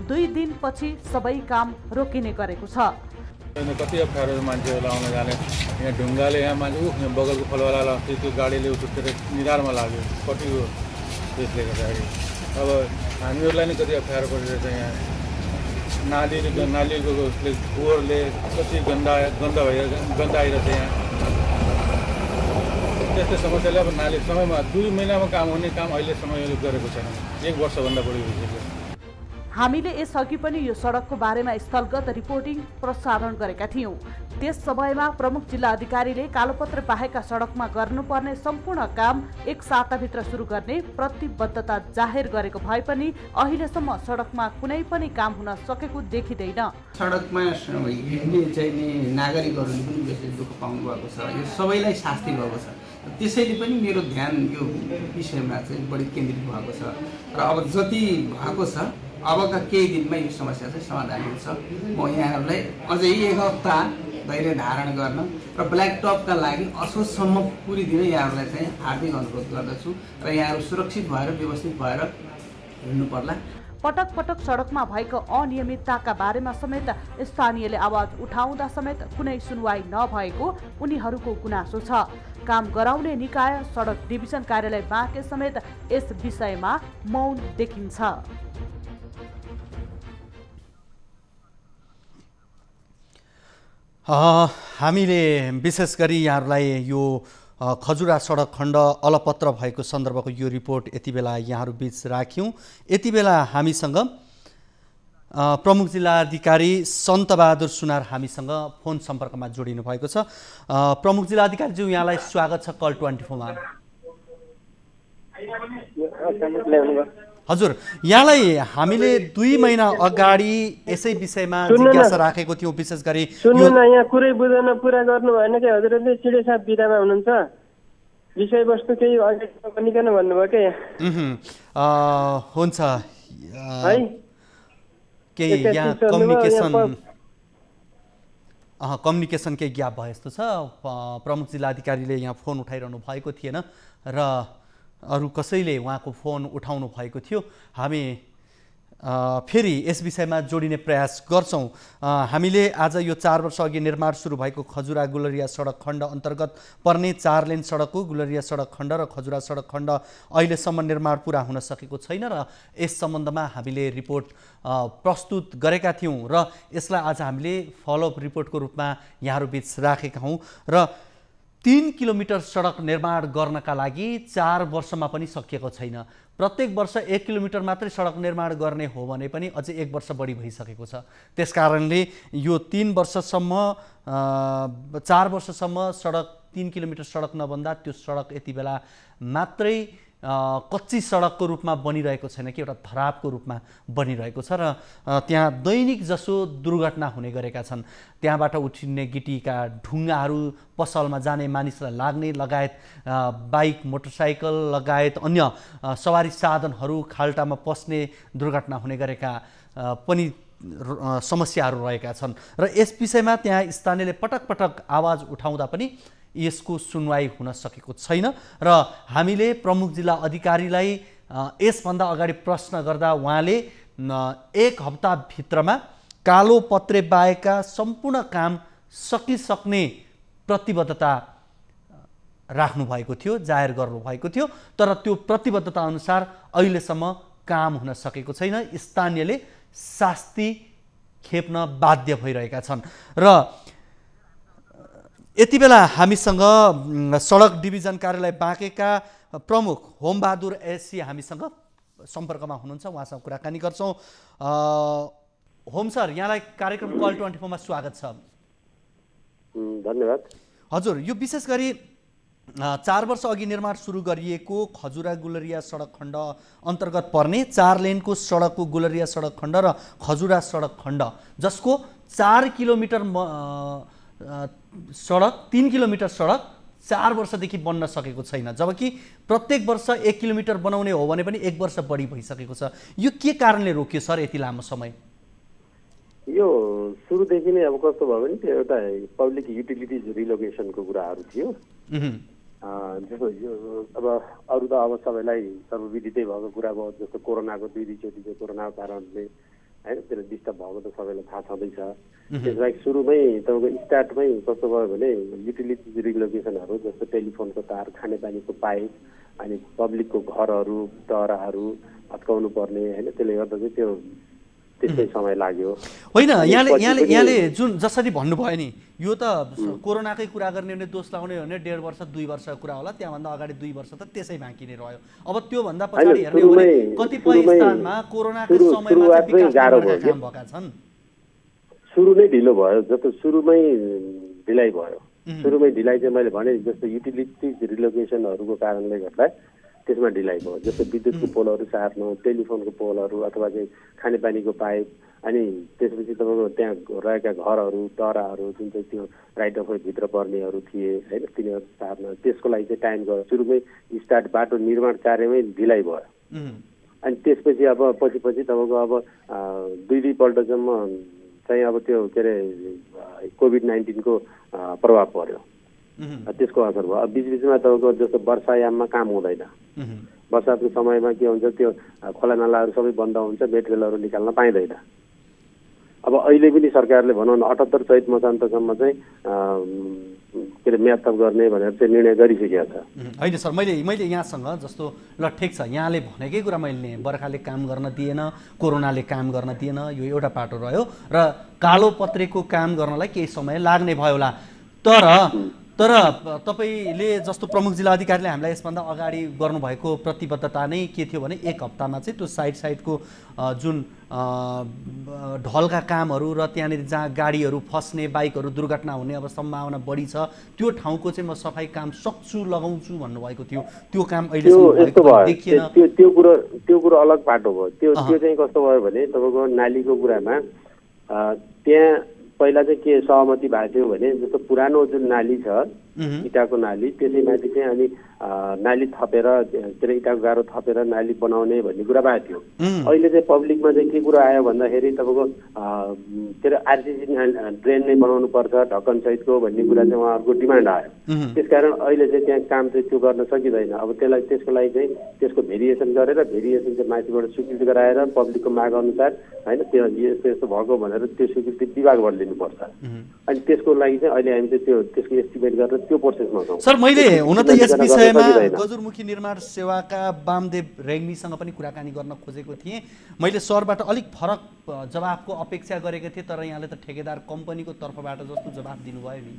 2 दिनपछि सबै काम रोकिने गरेको छ। कति अप्ठ्यारो मान्छेहरू आउन जाने, यहाँ ढुङ्गाले यहाँ मान्छे यहाँ बगलको फलवाला त्यो गाडीले उठेर निधारमा लाग्यो कतिको त्यसले गर्दाखेरि अब हामीहरूलाई नै कति अप्ठ्यारो परिरहेछ। यहाँ नालीको उसले फोहोरले कति गन्दा आइरहेछ। यहाँ त्यस्तै समस्याले अब नाली समयमा 2 महिनामा काम हुने काम अहिलेसम्म गरेको छैन, 1 वर्षभन्दा बढी भइसक्यो। हामीले यसअघि पनि यो सडकको बारेमा स्थलगत रिपोर्टिङ प्रसारण गरेका थियौँ। त्यस समयमा प्रमुख जिल्ला अधिकारीले कालोपत्र बाहेकका सडकमा गर्नुपर्ने सम्पूर्ण काम 1 साताभित्र सुरु गर्ने प्रतिबद्धता जाहेर गरेको भए पनि अहिलेसम्म सडकमा कुनै पनि काम हुन सकेको देखिँदैन। सडकमा हिँड्ने चाहिँ नागरिकहरूले पनि बेसी दुःख पाउनु भएको छ, यो सबैलाई शास्ति भएको छ। त्यसैले पनि मेरो ध्यान यो विषयमा चाहिँ बढी केन्द्रित भएको छ र अब जति भएको छ अबका केही दिनमा यो समस्या चाहिँ समाधान हुन्छ। म यहाँहरूलाई अझै 1 हप्ता धैर्य धारण गर्न र ब्ल्याक टपका लागि असोजसम्म पुरिदिन यहाँहरूलाई चाहिँ हार्दिक अनुरोध गर्दछु र यहाँहरू सुरक्षित भएर व्यवस्थित भएर हिँड्नु पर्ला। पटक पटक सडकमा भएको अनियमितताका बारेमा समेत स्थानीयले आवाज उठाउँदा समेत कुनै सुनवाई नभएको उनीहरूको गुनासो छ। काम गराउने निकाय सडक डिभिजन कार्यालय बाँके समेत यस विषयमा मौन देखिन्छ। हामीले विशेष गरी यहाँहरूलाई यो खजुरा सडक खण्ड अलपत्र भएको सन्दर्भको यो रिपोर्ट यति बेला यहाँहरू बीच राख्यौँ। यति बेला हामीसँग प्रमुख जिल्लाधिकारी सन्तबहादुर सुनार हामीसँग फोन सम्पर्कमा जोडिनु भएको छ। प्रमुख जिल्लाधिकारीज्यू, यहाँलाई स्वागत छ कल 24 मा। हजुर, यहाँलाई हामीले 2 महिना अगाडि यसै विषयमा जिज्ञासा राखेको थियौँ। विशेष गरी सुन्नु न, यहाँ कुरै बुझ्न पुरा गर्नु भएन कि हजुरले सिधै साथ बिदामा हुनुहुन्छ, विषयवस्तु केही अगाडि नभनिकन भन्नुभयो क्या। हुन्छ है, केही यहाँ कम्युनिकेसन केही ग्याप भयो जस्तो छ। प्रमुख जिल्लाधिकारीले यहाँ फोन उठाइरहनु भएको थिएन र अरू कसैले उहाँको फोन उठाउनु भएको थियो। हामी फेरि यस विषयमा जोडिने प्रयास गर्छौँ। हामीले आज यो 4 वर्ष अघि निर्माण सुरु भएको खजुरा गुलरिया सडक खण्ड अन्तर्गत पर्ने 4 लेन सडकको गुलरिया सडक खण्ड र खजुरा सडक खण्ड अहिलेसम्म निर्माण पुरा हुन सकेको छैन र यस सम्बन्धमा हामीले रिपोर्ट प्रस्तुत गरेका थियौँ र यसलाई आज हामीले फलोअप रिपोर्टको रूपमा यहाँहरू बीच राखेका हौँ र 3 किलोमिटर सडक निर्माण गर्नका लागि 4 वर्षमा पनि सकिएको छैन। प्रत्येक वर्ष 1 किलोमिटर मात्रै सडक निर्माण गर्ने हो भने पनि अझै 1 वर्ष बढी भइसकेको छ। त्यसकारणले यो 3 वर्षसम्म 4 वर्षसम्म सडक 3 किलोमिटर सडक नबन्दा त्यो सडक यति बेला मात्रै कच्ची सडकको रूपमा बनिरहेको छैन कि एउटा धरापको रूपमा बनिरहेको छ र त्यहाँ दैनिक जसो दुर्घटना हुने गरेका छन्। त्यहाँबाट उठिने गिटीका ढुङ्गाहरू पसलमा जाने मानिसलाई लाग्ने लगायत बाइक मोटरसाइकल लगायत अन्य सवारी साधनहरू खाल्टामा पस्ने दुर्घटना हुने गरेका पनि समस्याहरू रहेका छन् र यस विषयमा त्यहाँ स्थानीयले पटक पटक आवाज उठाउँदा पनि यसको सुनवाई हुन सकेको छैन र हामीले प्रमुख जिल्ला अधिकारीलाई यसभन्दा अगाडि प्रश्न गर्दा उहाँले 1 हप्ताभित्रमा कालो पत्रे बाहेकका सम्पूर्ण काम सकिसक्ने प्रतिबद्धता राख्नु भएको थियो, जाहेर गर्नु भएको थियो। तर त्यो प्रतिबद्धता अनुसार अहिलेसम्म काम हुन सकेको छैन। स्थानीयले शास्ति खेप्न बाध्य भइरहेका छन् र यति बेला हामीसँग सडक डिभिजन कार्यालय बाँकेका प्रमुख होमबहादुर एसी हामीसँग सम्पर्कमा हुनुहुन्छ, उहाँसँग कुराकानी गर्छौँ। होम सर, यहाँलाई कार्यक्रम कल 24 मा स्वागत छ। धन्यवाद। हजुर, यो विशेष गरी 4 वर्ष अघि निर्माण सुरु गरिएको खजुरा गुलरिया सडक खण्ड अन्तर्गत पर्ने 4 लेनको सडकको गुलरिया सडक खण्ड र खजुरा सडक खण्ड जसको 4 किलोमिटर सडक 3 किलोमिटर सडक 4 वर्षदेखि बन्न सकेको छैन, जबकि प्रत्येक वर्ष 1 किलोमिटर बनाउने हो भने पनि 1 वर्ष बढी भइसकेको छ। यो के कारणले रोकियो सर यति लामो समय? यो सुरुदेखि नै अब कस्तो भयो भने त्यो एउटा पब्लिक युटिलिटिज रिलोकेसनको कुराहरू थियो। जस्तो यो अब अरू त अब सबैलाई सर्वविदितै भएको कुरा भयो, जस्तो कोरोनाको 2-3 चोटि कोरोनाको कारणले होइन त्यसले डिस्टर्ब भएको त सबैलाई थाहा छँदैछ। त्यसबाहेक सुरुमै तपाईँको स्टार्टमै कस्तो भयो भने युटिलिटिज रिलोकेसनहरू जस्तो टेलिफोनको तार, खानेपानीको पाइप, अनि पब्लिकको घरहरू टहराहरू भत्काउनु पर्ने होइन, त्यसले गर्दा चाहिँ त्यो त्यस्तै समय लाग्यो। होइन, यहाँले जुन जसरी भन्नुभयो नि, यो त कोरोनाकै कुरा गर्ने भने दोष लगाउने हो भने 1.5 वर्ष 2 वर्षको कुरा होला, त्यहाँभन्दा अगाडि 2 वर्ष त त्यसै बाँकी नै रह्यो। अब त्योभन्दा पछाडि हेर्ने हो भने कतिपय स्थानमा कोरोनाको समयमा चाहिँ विकास काम भएका छन्। सुरु नै ढिलो भयो, जस्तो सुरुमै ढिलाइ भयो। सुरुमै ढिलाइ चाहिँ मैले भने जस्तो युटिलिटिज रिलोकेसनहरूको कारणले गर्दा त्यसमा ढिलाइ भयो। जस्तो विद्युतको पोलहरू सार्नु, टेलिफोनको पोलहरू अथवा चाहिँ खानेपानीको पाइप, अनि त्यसपछि तपाईँको त्यहाँ रहेका घरहरू टहराहरू जुन चाहिँ त्यो राइट अफ वेभित्र पर्नेहरू थिए होइन, तिनीहरू सार्न त्यसको लागि चाहिँ टाइम गयो। सुरुमै स्टार्ट बाटो निर्माण कार्यमै ढिलाइ भयो। अनि त्यसपछि अब पछि तपाईँको अब 2 पल्टसम्म चाहिँ अब त्यो के अरे कोभिड-19 को प्रभाव पर्यो, त्यसको असर भयो। अब बिचबिचमा तपाईँको जस्तो वर्षायाममा काम हुँदैन, बर्सातको समयमा के हुन्छ त्यो खोलानालाहरू सबै बन्द हुन्छ, मेटेरियलहरू निकाल्न पाइँदैन। अब अहिले पनि सरकारले भनौँ न 78 चैत मसान्तसम्म चाहिँ के अरे म्याद थप गर्ने भनेर चाहिँ निर्णय गरिसकेको छ। होइन सर, मैले यहाँसँग जस्तो ल ठिक छ, यहाँले भनेकै कुरा मैले बर्खाले काम गर्न दिएन, कोरोनाले काम गर्न दिएन, यो एउटा पाटो रह्यो र कालोपत्रेको काम गर्नलाई केही समय लाग्ने भयो होला। तर तपाईँले जस्तो प्रमुख जिल्ला अधिकारीले हामीलाई यसभन्दा अगाडि गर्नुभएको प्रतिबद्धता नै के थियो भने 1 हप्तामा चाहिँ त्यो साइडको जुन ढलका कामहरू र त्यहाँनिर जहाँ गाडीहरू फस्ने, बाइकहरू दुर्घटना हुने अब सम्भावना बढी छ, त्यो ठाउँको चाहिँ म सफाई काम सक्छु लगाउँछु भन्नुभएको थियो। त्यो काम अहिलेसम्म देखिएन। त्यो कुरो अलग पाटो भयो। त्यो चाहिँ कस्तो भयो भने तपाईँको नालीको कुरामा त्यहाँ पहिला चाहिँ के सहमति भएको थियो भने जस्तो पुरानो जुन नाली छ इटाको नाली, त्यसैमाथि चाहिँ अनि नाली थपेर त्यो इटाको गाह्रो थपेर नाली बनाउने भन्ने कुरा भएको थियो। अहिले चाहिँ पब्लिकमा चाहिँ के कुरा आयो भन्दाखेरि तपाईँको के अरे आरसिसी ड्रेन नै बनाउनु पर्छ ढक्कन सहितको भन्ने कुरा चाहिँ उहाँहरूको डिमान्ड आयो। त्यसकारण अहिले चाहिँ त्यहाँ काम चाहिँ त्यो गर्न सकिँदैन। अब त्यसको लागि चाहिँ त्यसको भेरिएसन गरेर भेरिएसन चाहिँ माथिबाट स्वीकृति गराएर पब्लिकको माग अनुसार होइन त्यो यस्तो भएको भनेर त्यो स्वीकृति विभागबाट लिनुपर्छ। अनि त्यसको लागि चाहिँ अहिले हामी चाहिँ त्यसको एस्टिमेट गरेर त्यो प्रोसेसमा छौँ। सर, मैले हुन त यस विषयमा गजुरमुखी निर्माण सेवाका वामदेव रेग्मीसँग पनि कुराकानी गर्न खोजेको थिएँ। मैले सरबाट अलिक फरक जवाफको अपेक्षा गरेको थिएँ, तर यहाँले त ठेकेदार कम्पनीको तर्फबाट जस्तो जवाफ दिनुभयो नि।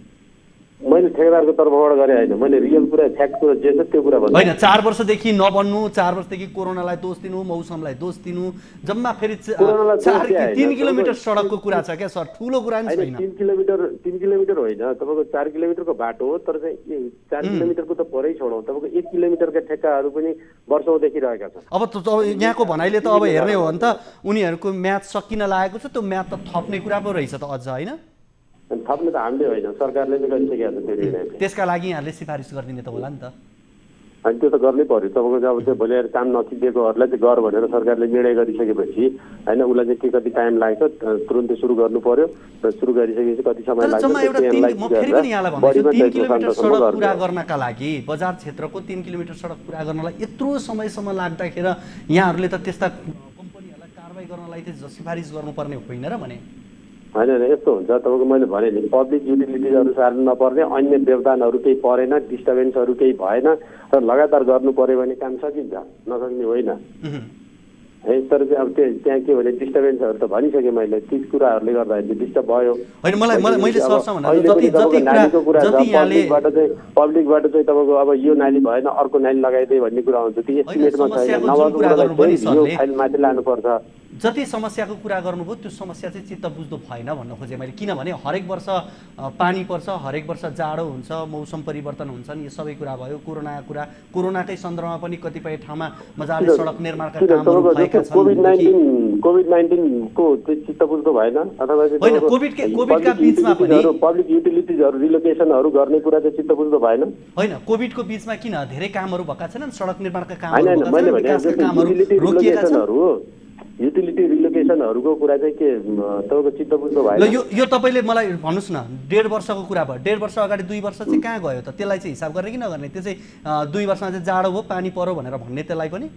मैले ठेकेदारको तर्फबाट गरे होइन, मैले रियल कुरा फ्याक्ट कुरा जे छ त्यो कुरा भन्नु होइन। 4 वर्षदेखि नबन्नु, 4 वर्षदेखि कोरोनालाई दोष दिनु, मौसमलाई दोष दिनु, जम्मा फेरि 3 किलोमिटर सडकको कुरा छ क्या सर, ठुलो कुरा नि छैन। 3 किलोमिटर होइन, तपाईँको 4 किलोमिटरको बाटो हो, तर चाहिँ 4 किलोमिटरको त परै छोडौँ, तपाईँको 1 किलोमिटरका ठेक्काहरू पनि वर्षौँदेखि रहेका छन्। अब यहाँको भनाइले त अब हेर्ने हो भने त उनीहरूको म्याद सकिन लागेको छ, त्यो म्याद त थप्ने कुरा पो रहेछ त अझ होइन। थप्ने त हामीले होइन, सरकारले चाहिँ गरिसकेको छ त्यो निर्णय। त्यसका लागि यहाँले सिफारिस गरिदिने त होला नि त। अनि त्यो त गर्नै पर्यो। तपाईँको चाहिँ अब त्यो भोलि काम नसिकेकोहरूलाई चाहिँ गर भनेर सरकारले निर्णय गरिसकेपछि होइन उसलाई चाहिँ के कति टाइम लाग्छ, तुरुन्तै सुरु गर्नु पर्यो र सुरु गरिसकेपछि कति समय लाग्छ। 3 किलोमिटर सडक पुरा गर्नका लागि, बजार क्षेत्रको 3 किलोमिटर सडक पुरा गर्नलाई यत्रो समयसम्म लाग्दाखेरि यहाँहरूले त त्यस्ता कम्पनीहरूलाई कारवाही गर्नलाई चाहिँ सिफारिस गर्नुपर्ने होइन र भने होइन। यस्तो हुन्छ, तपाईँको मैले भने नि पब्लिक युटिलिटिजहरू सार्नु नपर्ने, अन्य व्यवधानहरू केही परेन, डिस्टर्बेन्सहरू केही भएन र लगातार गर्नु पर्यो भने काम सकिन्छ, नसक्ने होइन है। तर चाहिँ अब त्यहाँ के भने डिस्टर्बेन्सहरू त भनिसकेँ मैले, ती कुराहरूले गर्दाखेरि डिस्टर्ब भयो। पब्लिकबाट चाहिँ तपाईँको अब यो नाली भएन अर्को नाली लगाइदिए भन्ने कुरा हुन्छ, त्यो एस्टिमेटमा छैन। नभएको कुरालाई यो फाइल माथि लानुपर्छ। जति समस्याको कुरा गर्नुभयो त्यो समस्या चाहिँ चित्त बुझ्दो भएन भन्न खोजेँ मैले। किनभने हरेक वर्ष पानी पर्छ, हरेक वर्ष जाडो हुन्छ, मौसम परिवर्तन हुन्छन्, यो सबै कुरा भयो। कोरोनाकै सन्दर्भमा पनि कतिपय ठाउँमा मजाले सडक निर्माणका कामहरू भएका छन्। कोभिड-19 को चित्त बुझ्दो भएन अथवा होइन, कोभिडका बीचमा पनि पब्लिक युटिलिटिजहरू रिलोकेसनहरू गर्ने कुरा चाहिँ चित्त बुझ्दो भएन। होइन, कोभिडको बीचमा किन धेरै कामहरू भएका छैनन्, सडक निर्माणका कामहरू रोकिएका छन्। युटिलिटी रिलोकेसनहरूको कुरा चाहिँ के तपाईँको चित्त बुझ्नु भएन? यो तपाईँले मलाई भन्नुहोस् न, 1.5 वर्षको कुरा भयो, 1.5 वर्ष अगाडि 2 वर्ष चाहिँ कहाँ गयो त? त्यसलाई चाहिँ हिसाब गर्ने कि नगर्ने? त्यो चाहिँ 2 वर्षमा चाहिँ जाडो भयो, पानी पर्यो भनेर भन्ने त्यसलाई पनि?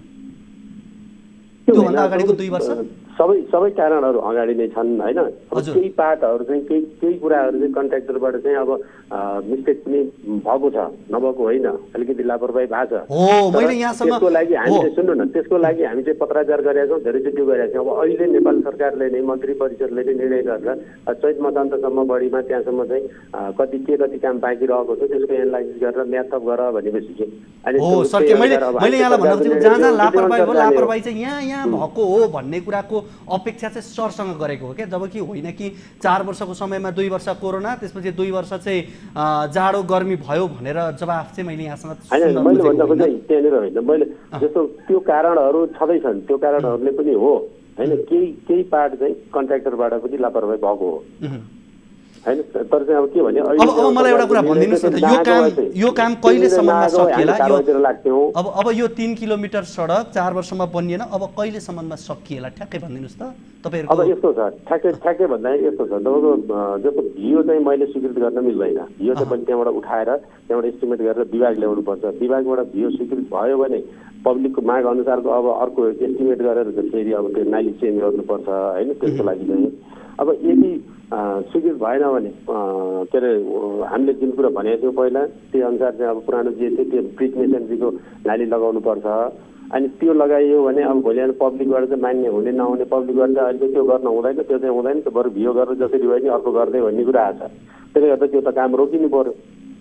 त्योभन्दा अगाडिको 2 वर्ष सबै कारणहरू अगाडि नै छन् होइन। अब केही पार्टहरू चाहिँ केही कुराहरू चाहिँ कन्ट्र्याक्टरबाट चाहिँ अब मिस्टेक पनि भएको छ, नभएको होइन, अलिकति लापरवाही भएको छ। त्यसको लागि हामीले सुन्नु न, त्यसको लागि हामी चाहिँ पत्राचार गरेका छौँ, धेरैचोटि गरेका छौँ। अब अहिले नेपाल सरकारले नै, मन्त्री परिषदले नै निर्णय गरेर चैत मसान्तसम्म बढीमा त्यहाँसम्म चाहिँ कति काम बाँकी रहेको छ त्यसको एनालाइसिस गरेर म्याथ अप गर भनेपछि चाहिँ मैले यहाँलाई भन्न खोजेको जहाँ जहाँ लापरवाही हो, लापरवाही चाहिँ यहाँ भएको हो भन्ने कुराको अपेक्षा चाहिँ सरसँग गरेको हो क्या। जबकि होइन कि 4 वर्षको समयमा 2 वर्ष कोरोना, त्यसपछि 2 वर्ष चाहिँ जाडो गर्मी भयो भनेर जवाफ चाहिँ मैले यहाँसँग मैले भन्दा खोजेँ त्यहाँनिर होइन। मैले जस्तो त्यो कारणहरू छँदैछन्, त्यो कारणहरूले पनि हो होइन। केही पार्ट चाहिँ कन्ट्र्याक्टरबाट पनि लापरवाही भएको हो हैन। तर चाहिँ अब के भने अब मलाई एउटा कुरा भनिदिनुस् न, यो काम कहिलेसम्ममा सकिएला? अब यो 3 किलोमिटर सडक 4 वर्षमा बनिएन, अब कहिलेसम्ममा सकिएला ठ्याक्कै भनिदिनुस् त तपाईहरुको? अब यस्तो छ, ठ्याक्कै भन्दा यस्तो छ, तपाईँको जस्तो भियो चाहिँ मैले स्वीकृत गर्न मिल्दैन। भियो चाहिँ पनि त्यहाँबाट उठाएर त्यहाँबाट एस्टिमेट गरेर विभाग ल्याउनु पर्छ। विभागबाट भियो स्वीकृत भयो भने पब्लिकको माग अनुसारको अब अर्को एस्टिमेट गरेर फेरि अब त्यो नाली चेन्ज गर्नुपर्छ होइन। त्यसको लागि चाहिँ अब यदि स्वीकृत भएन भने के अरे हामीले जुन कुरा भनेको थियौँ पहिला त्यो अनुसार चाहिँ अब पुरानो जे थियो त्यो ब्रिक मेसनरीको नाली लगाउनु पर्छ। अनि त्यो लगाइयो भने अब भोलि पब्लिकबाट चाहिँ मान्ने हुने नहुने, पब्लिकबाट चाहिँ अहिले त्यो गर्न हुँदैन, त्यो चाहिँ हुँदैन, त्यो बरु भियो गरेर जसरी भयो नि अर्को गर्दै भन्ने कुरा आएको छ। त्यसले गर्दा त्यो त काम रोकिनु पर्यो।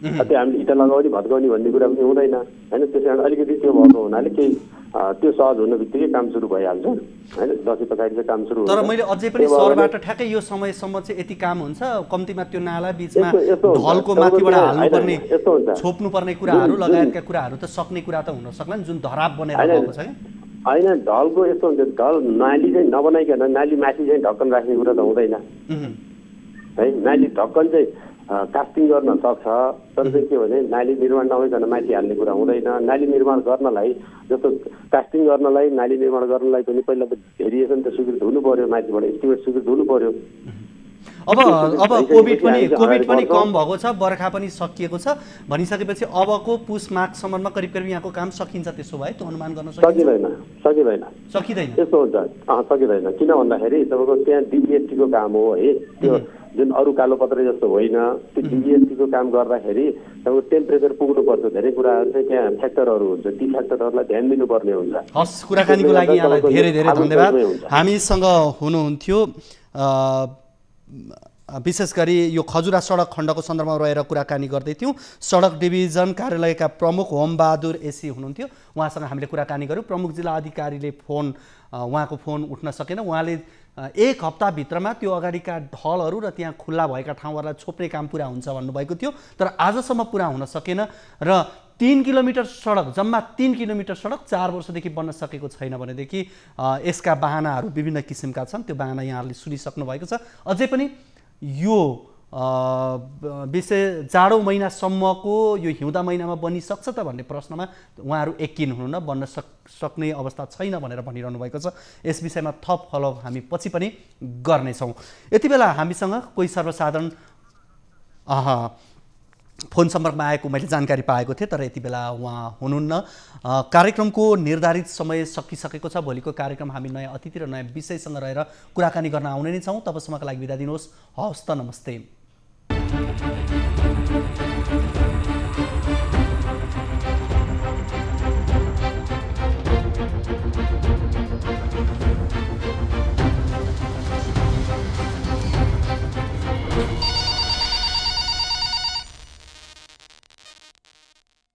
त्यो हामीले इँटा लगाउने भत्काउने भन्ने कुरा पनि हुँदैन होइन। त्यस कारण अलिकति त्यो भएको हुनाले केही त्यो सहज हुने बित्तिकै काम सुरु भइहाल्छ होइन। दसैँ पछाडि चाहिँ काम सुरु हुन्छ। तर मैले अझै पनि सरबाट ठ्याक्कै यो समयसम्म चाहिँ यति काम हुन्छ, कम्तीमा त्यो नाला बिचमा ढलको माथिबाट हाल्नुपर्ने छोप्नुपर्ने कुराहरू लगायतका कुराहरू त सक्ने कुरा त हुन सक्ला नि, जुन धराप बनेर गएको छ होइन। ढलको यस्तो हुन्छ, ढल नाली चाहिँ नबनाइकन नाली माथि चाहिँ ढक्कन राख्ने कुरा त हुँदैन है। नाली ढक्कन चाहिँ कास्टिङ गर्न सक्छ, तर चाहिँ के भने नाली निर्माण नभइकन माथि हाल्ने कुरा हुँदैन। नाली निर्माण गर्नलाई जस्तो कास्टिङ गर्नलाई, नाली निर्माण गर्नलाई पनि पहिला त भेरिएसन त स्वीकृत हुनु पर्यो, माथिबाट एस्टिमेट स्वीकृत हुनु पर्यो। अब कोभिड पनि कम भएको छ, बर्खा पनि सकिएको छ भनिसकेपछि अबको पुस माघसम्ममा करिब यहाँको काम सकिन्छ? त्यसो भए त्यो अनुमान गर्न सकिँदैन। यस्तो हुन्छ, सकिँदैन। किन भन्दाखेरि तपाईँको त्यहाँ डिबिएसटीको काम हो है, त्यो जुन अरू कालोपत्र जस्तो होइन। त्यो डिबिएसटीको काम गर्दाखेरि तपाईँको टेम्परेचर पुग्नुपर्छ, धेरै कुराहरू चाहिँ त्यहाँ फ्याक्टरहरू हुन्छ, ती फ्याक्टरहरूलाई ध्यान दिनुपर्ने हुन्छ। हस्, कुराकानीको लागि यहाँलाई धेरै धेरै धन्यवाद। हामीसँग हुनुहुन्थ्यो विशेष गरी यो खजुरा सडक खण्डको सन्दर्भमा रहेर कुराकानी गर्दै थियौँ। सडक डिभिजन कार्यालयका प्रमुख होमबहादुर एसी हुनुहुन्थ्यो, उहाँसँग हामीले कुराकानी गऱ्यौँ। प्रमुख जिल्ला अधिकारीले उहाँको फोन उठ्न सकेन। उहाँले 1 हप्ताभित्रमा त्यो अगाडिका ढलहरू र त्यहाँ खुल्ला भएका ठाउँहरूलाई छोप्ने काम पुरा हुन्छ भन्नुभएको थियो, तर आजसम्म पुरा हुन सकेन। र 3 किलोमिटर सडक, जम्मा 3 किलोमिटर सडक 4 वर्षदेखि बन्न सकेको छैन भनेदेखि यसका बहानाहरू विभिन्न किसिमका छन्। त्यो बहाना यहाँहरूले सुनिसक्नु भएको छ। अझै पनि यो विषय जाडो महिनासम्मको यो हिउँदा महिनामा बनिसक्छ त भन्ने प्रश्नमा उहाँहरू एकिन हुनुहुन्न, बन्न सक्ने अवस्था छैन भनेर भनिरहनु भएको छ। यस विषयमा थप फलोअप हामी पछि पनि गर्नेछौँ। यति बेला हामीसँग कोही सर्वसाधारण फोन सम्पर्कमा आएको मैले जानकारी पाएको थिएँ, तर यति बेला उहाँ हुनुहुन्न। कार्यक्रमको निर्धारित समय सकिसकेको छ। भोलिको कार्यक्रम हामी नयाँ अतिथि र नयाँ विषयसँग रहेर कुराकानी गर्न आउने नै छौँ। तबसम्मका लागि बिदा दिनुहोस्। हवस् त, नमस्ते।